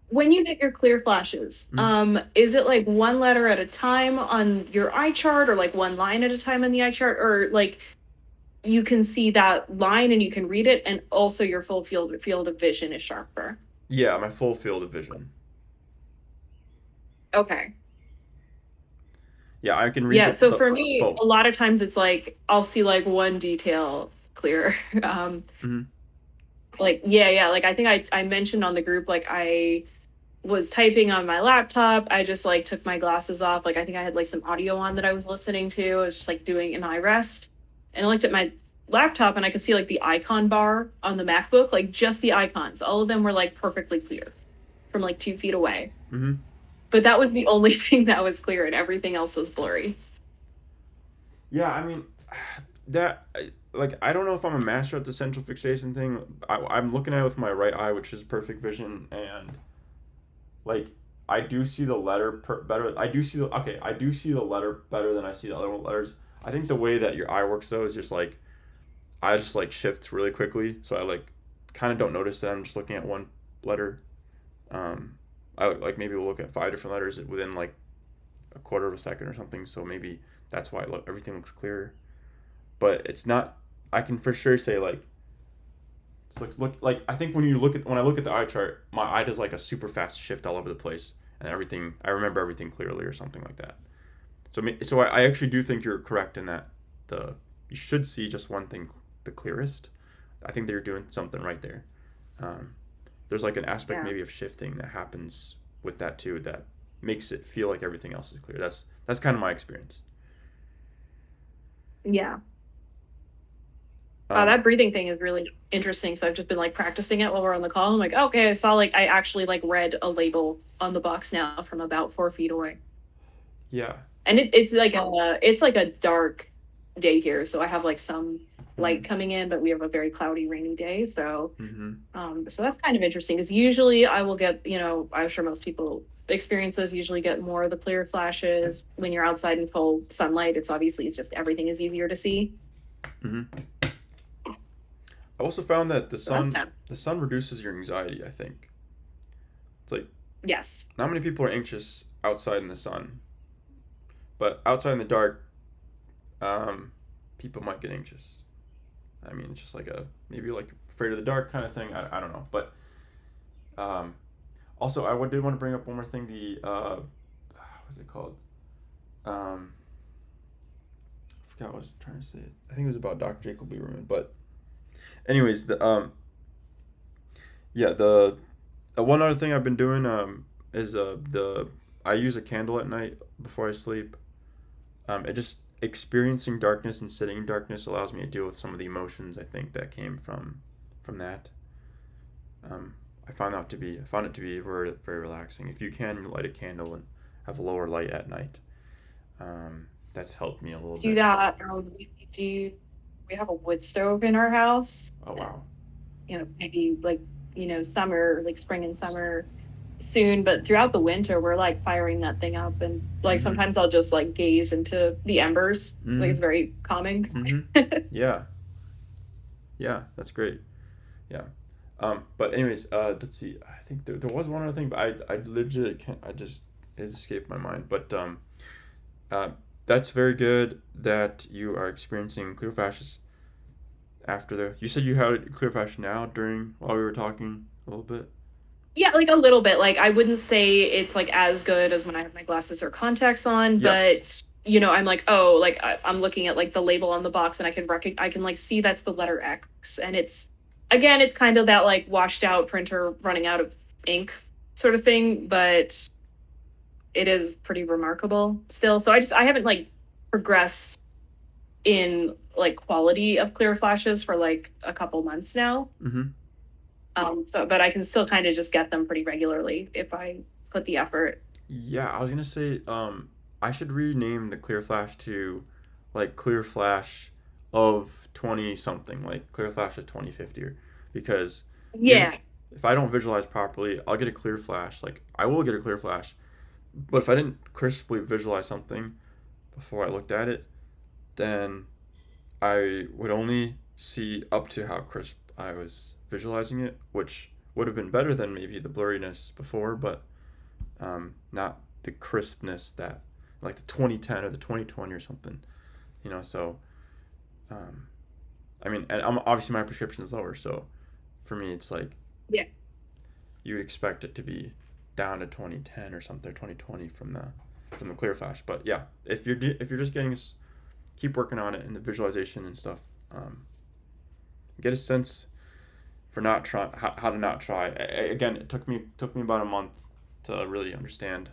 S2: When you get your clear flashes,
S1: Mm-hmm.
S2: is it like one letter at a time on your eye chart, or like one line at a time on the eye chart, or like you can see that line and you can read it, and also your full field of vision is sharper?
S1: Yeah, my full field of vision.
S2: Okay.
S1: Yeah, I can read
S2: Yeah, so
S1: the
S2: for me, a
S1: both.
S2: lot of times it's like I'll see like one detail clear. Um,
S1: Mm-hmm.
S2: like yeah, like I think I mentioned on the group, like I was typing on my laptop. I just like took my glasses off. Like I think I had like some audio on that I was listening to. I was just like doing an eye rest, and I looked at my laptop and I could see like the icon bar on the MacBook, like just the icons. All of them were like perfectly clear from like 2 feet away.
S1: Mm-hmm.
S2: But that was the only thing that was clear, and everything else was blurry.
S1: Yeah, I mean, like I don't know if I'm a master at the central fixation thing. I'm looking at it with my right eye, which is perfect vision, and like I do see the letter better. I do see the letter better than I see the other letters. I think the way that your eye works though is just like I just like shift really quickly, so I like kind of don't notice that I'm just looking at one letter. Um, I like maybe we'll look at 5 different letters within like a quarter of a second or something. So maybe that's why everything looks clearer. But it's not. I can for sure say like it's like I think when I look at the eye chart, my eye does like a super fast shift all over the place, and everything I remember everything clearly or something like that. So I actually do think you're correct in that the you should see just one thing the clearest. I think they're doing something right there. Um, there's like an aspect
S2: Yeah.
S1: maybe of shifting that happens with that too that makes it feel like everything else is clear. That's kind of my experience.
S2: Yeah.
S1: Um,
S2: That breathing thing is really interesting. So I've just been like practicing it while we're on the call. I'm like, okay, I saw like I actually like read a label on the box now from about 4 feet away.
S1: yeah.
S2: And it's like a dark day here, so I have like some light
S1: Mm-hmm.
S2: coming in, but we have a very cloudy, rainy day. So
S1: Mm-hmm.
S2: so that's kind of interesting because usually I will get, I'm sure most people experience this, usually get more of the clear flashes when you're outside in full sunlight. It's just everything is easier to see.
S1: Mm-hmm. I also found that
S2: So that's 10.
S1: the sun reduces your anxiety. I think it's like
S2: Yes.
S1: not many people are anxious outside in the sun, but outside in the dark, um, people might get anxious. I mean, it's just like a maybe like afraid of the dark kind of thing. I don't know, but um, also did want to bring up one more thing. The what's it called? Um, I forgot what I was trying to say. I think it was about Dr. Jacob Lieberman, but anyways, the yeah the one other thing I've been doing is the I use a candle at night before I sleep. It just experiencing darkness and sitting in darkness allows me to deal with some of the emotions I think that came from that. I found it to be very very relaxing. If you can light a candle and have a lower light at night, that's helped me a little
S2: Do
S1: bit.
S2: that. We have a wood stove in our house.
S1: Oh wow.
S2: Maybe like, summer, like spring and summer soon, but throughout the winter, we're like firing that thing up. And like
S1: Mm-hmm.
S2: sometimes I'll just like gaze into the embers. Like
S1: Mm-hmm.
S2: it's very calming.
S1: Mm-hmm. Yeah. Yeah. That's great. Yeah. But anyways, let's see. I think there was one other thing, but I legit can't. I just it escaped my mind. But uh, that's very good that you are experiencing clear flashes after the. You said you had clear flash now during while we were talking a little bit.
S2: Yeah, like a little bit. Like I wouldn't say it's like as good as when I have my glasses or contacts on,
S1: Yes.
S2: but I'm like, oh, like I'm looking at like the label on the box and I can like see that's the letter X, and it's kind of that like washed out printer running out of ink sort of thing, but it is pretty remarkable still. So I haven't like progressed in like quality of clear flashes for like a couple months now.
S1: Mm-hmm.
S2: But I can still kind of just get them pretty regularly if I put the effort.
S1: Yeah, I was gonna say, I should rename the clear flash to, like, clear flash of 20 something, like clear flash of 2050, because even
S2: Yeah.
S1: if I don't visualize properly, I'll get a clear flash. Like, I will get a clear flash, but if I didn't crisply visualize something before I looked at it, then I would only see up to how crisp I was visualizing it, which would have been better than maybe the blurriness before, but not the crispness that like the 2010 or the 2020 or something, So, um, I mean, and obviously my prescription is lower, so for me it's like
S2: Yeah.
S1: you would expect it to be down to 2010 or something, or 2020 from the clear flash. But yeah, if you're just getting keep working on it and the visualization and stuff. Get a sense for not try how to not try. Again, it took me about a month to really understand.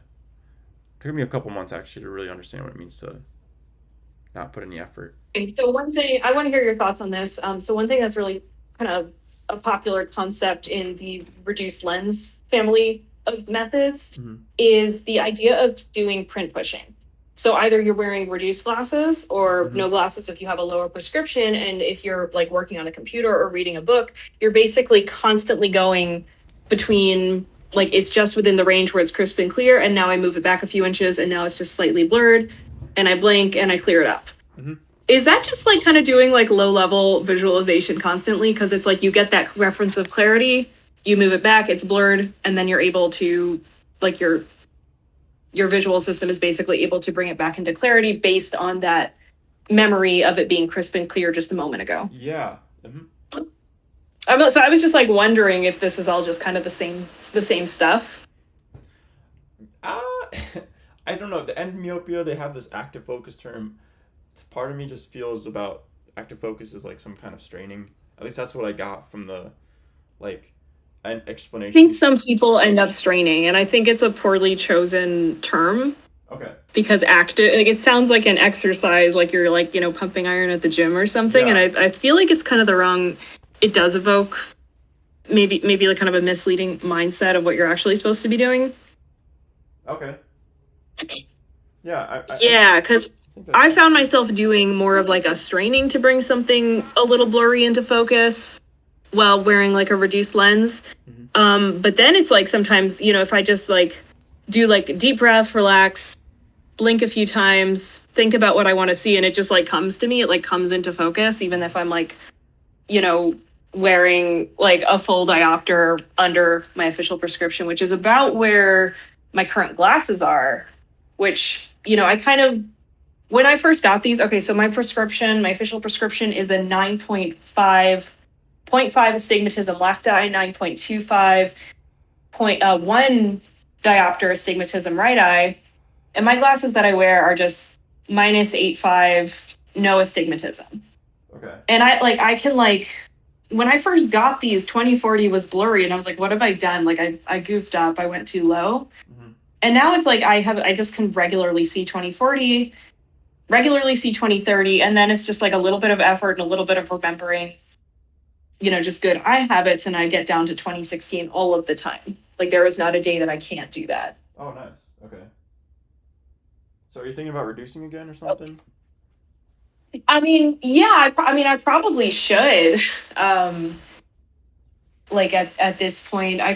S1: It took me a couple months actually to really understand what it means to not put any effort.
S2: Okay, so one thing I want to hear your thoughts on this. So one thing that's really kind of a popular concept in the reduced lens family of methods
S1: Mm-hmm.
S2: is the idea of doing print pushing. So either you're wearing reduced glasses or
S1: Mm-hmm.
S2: no glasses if you have a lower prescription, and if you're like working on a computer or reading a book, you're basically constantly going between like it's just within the range where it's crisp and clear, and now I move it back a few inches and now it's just slightly blurred, and I blink and I clear it up.
S1: Mm-hmm.
S2: Is that just like kind of doing like low level visualization constantly? Because it's like you get that reference of clarity, you move it back, it's blurred, and then you're able to like your visual system is basically able to bring it back into clarity based on that memory of it being crisp and clear just a moment ago.
S1: Yeah. Mm-hmm.
S2: So I was just like wondering if this is all just kind of the same stuff.
S1: Uh, I don't know. The endmyopia, they have this active focus term. Part of me just feels about active focus is like some kind of straining. At least that's what I got from the like an
S2: I
S1: explanation.
S2: think some people end up straining, and I think it's a poorly chosen term
S1: Okay.
S2: because active, like it sounds like an exercise, like you're like, pumping iron at the gym or something.
S1: Yeah.
S2: And I feel like it's kind of the wrong, it does evoke maybe like kind of a misleading mindset of what you're actually supposed to be doing.
S1: Okay. Yeah.
S2: Yeah, because
S1: think
S2: I
S1: that's
S2: found myself doing more of like a straining to bring something a little blurry into focus while wearing like a reduced lens.
S1: Mhm.
S2: But then it's like sometimes, if I just like do like a deep breath, relax, blink a few times, think about what I want to see, and it just like comes to me, it like comes into focus, even if I'm like, wearing like a full diopter under my official prescription, which is about where my current glasses are, which, I kind of, when I first got these, okay, so my official prescription is a 9.5, 0.5 astigmatism left eye, 9.25, 0.1 diopter astigmatism right eye. And my glasses that I wear are just minus 8.5, no astigmatism.
S1: Okay.
S2: And I can like, when I first got these, 2040 was blurry, and I was like, what have I done? Like I goofed up, I went too low.
S1: Mhm.
S2: And now it's like I just can regularly see 2040, regularly see 2030, and then it's just like a little bit of effort and a little bit of remembering, just good eye habits, and I get down to 2016 all of the time. Like there is not a day that I can't do that.
S1: Oh, nice. Okay. So are you thinking about reducing again or something?
S2: I mean, yeah, I probably should. Um, like at this point, I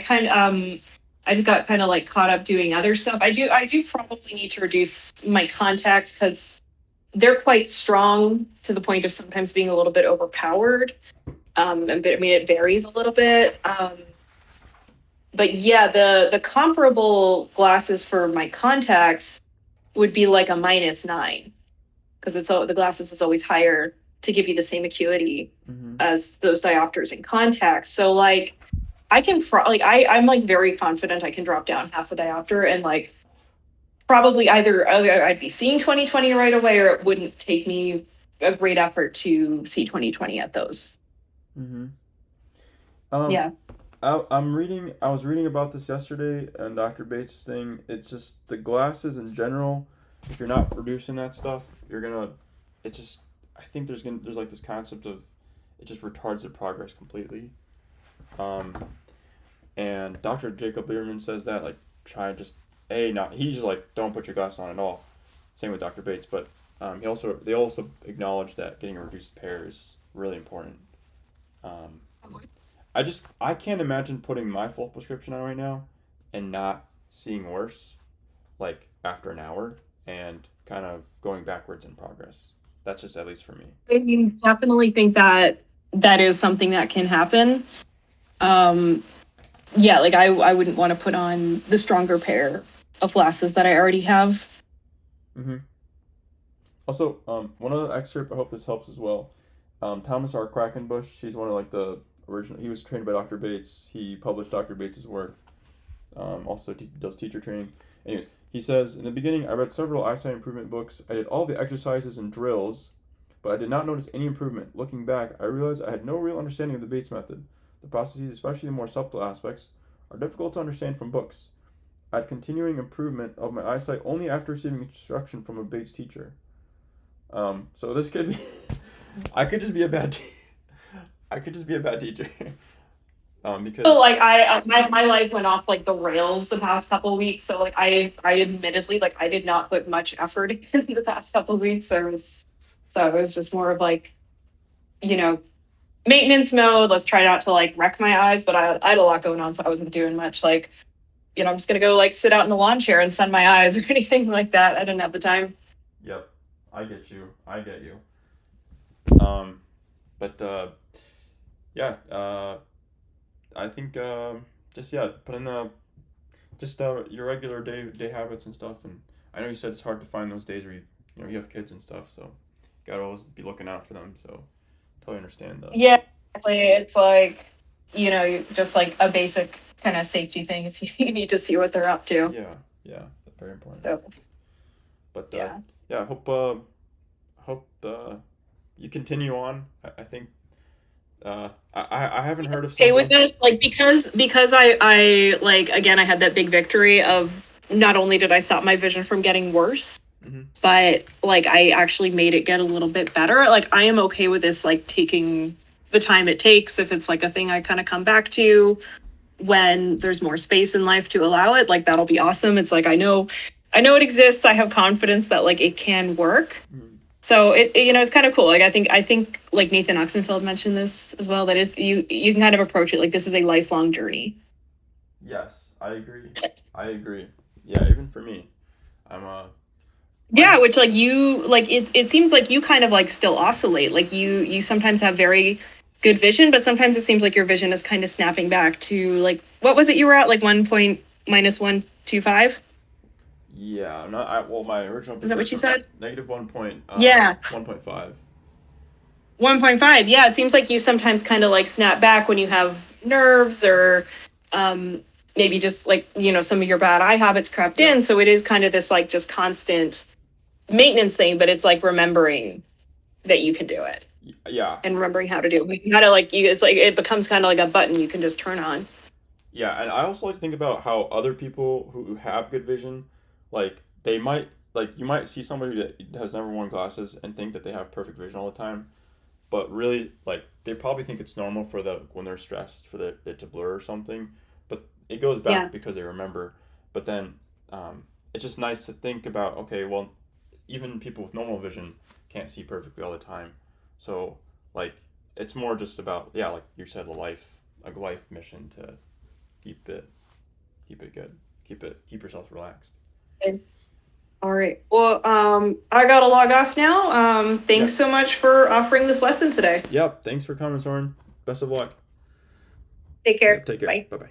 S2: just got kind of like caught up doing other stuff. I do probably need to reduce my contacts because they're quite strong to the point of sometimes being a little bit overpowered. And I mean, it varies a little bit. But yeah, the comparable glasses for my contacts would be like a -9 because the glasses is always higher to give you the same acuity
S1: Mm-hmm.
S2: as those diopters in contacts. So like I'm like very confident I can drop down half a diopter and like probably either I'd be seeing 2020 right away or it wouldn't take me a great effort to see 2020 at those.
S1: Mm-hmm. Um,
S2: Yeah.
S1: I was reading about this yesterday and Dr. Bates' thing. It's just the glasses in general. If you're not producing that stuff, you're gonna. It's just. I think there's like this concept of, it just retards the progress completely. Um, and Dr. Jacob Bierman says that like try and just not he's just like don't put your glasses on at all. Same with Dr. Bates, but they also acknowledge that getting a reduced pair is really important. Um, I can't imagine putting my full prescription on right now and not seeing worse like after an hour and kind of going backwards in progress. That's just at least for me.
S2: I mean, definitely think that that is something that can happen. Um, yeah, like I wouldn't want to put on the stronger pair of glasses that I already have.
S1: Mm-hmm. Also, one other excerpt. I hope this helps as well. Thomas R. Quackenbush. He's one of like the original. He was trained by Dr. Bates. He published Dr. Bates's work. Also does teacher training. Anyways, he says in the beginning, I read several eyesight improvement books. I did all the exercises and drills, but I did not notice any improvement. Looking back, I realized I had no real understanding of the Bates method. The processes, especially the more subtle aspects, are difficult to understand from books. I had continuing improvement of my eyesight only after receiving instruction from a Bates teacher. So this could be, I could just be a bad, I could just be a bad teacher. Because
S2: So like my life went off like the rails the past couple of weeks. So like I admittedly like I did not put much effort in the past couple of weeks. So it was just more of like, you know, maintenance mode. Let's try not to like wreck my eyes. But I had a lot going on, so I wasn't doing much. Like, I'm just gonna go like sit out in the lawn chair and sun my eyes or anything like that. I didn't have the time.
S1: yep, I get you. I get you. Um, but yeah, I think just yeah, put in the just your regular day habits and stuff. And I know you said it's hard to find those days where you have kids and stuff, so you gotta always be looking out for them. So totally understand that.
S2: Yeah, exactly. It's like, just like a basic kind of safety thing is you need to see what they're up to.
S1: Yeah, yeah, very important.
S2: So
S1: But
S2: yeah.
S1: yeah, hope you continue on. I think I haven't heard of
S2: Okay with
S1: something.
S2: this, like because I like again I had that big victory of not only did I stop my vision from getting worse,
S1: Hmm.
S2: but like I actually made it get a little bit better. Like I am okay with this like taking the time it takes if it's like a thing I kind of come back to when there's more space in life to allow it. Like that'll be awesome. It's like I know it exists. I have confidence that like it can work. So it's kind of cool. Like I think like Nathan Oxenfeld mentioned this as well. That is you can kind of approach it like this is a lifelong journey.
S1: Yes, I agree. I agree. Yeah, even for me, I'm
S2: Yeah,
S1: I
S2: which like you like it seems like you kind of like still oscillate. Like you sometimes have very good vision, but sometimes it seems like your vision is kind of snapping back to like what was it you were at like 1 point -125?
S1: yeah, not I well my original
S2: Is that what you
S1: prescription
S2: said?
S1: negative
S2: Yeah.
S1: 1.5.
S2: 1.5. Yeah, it seems like you sometimes kind of like snap back when you have nerves or um, maybe just like, some of your bad eye habits crept
S1: Yeah.
S2: in. So it is kind of this like just constant maintenance thing, but it's like remembering that you can do it
S1: Yeah.
S2: and remembering how to do it. You gotta like, it's like, it becomes kind of like a button you can just turn on.
S1: Yeah, and I also like to think about how other people who have good vision, like they might like you might see somebody that has never worn glasses and think that they have perfect vision all the time, but really like they probably think it's normal for the when they're stressed for it to blur or something, but it goes
S2: Yeah.
S1: back because they remember. But then it's just nice to think about, okay, well, even people with normal vision can't see perfectly all the time, so like it's more just about, yeah, like you said, a life mission to keep it keep it good, keep yourself relaxed.
S2: Okay. All right. Well, I gotta log off now. Thanks so
S1: Yes.
S2: much for offering this lesson today.
S1: Yep. Thanks for coming, Soren. Best of luck.
S2: Take care.
S1: Yep. Take care.
S2: Bye.
S1: Bye bye.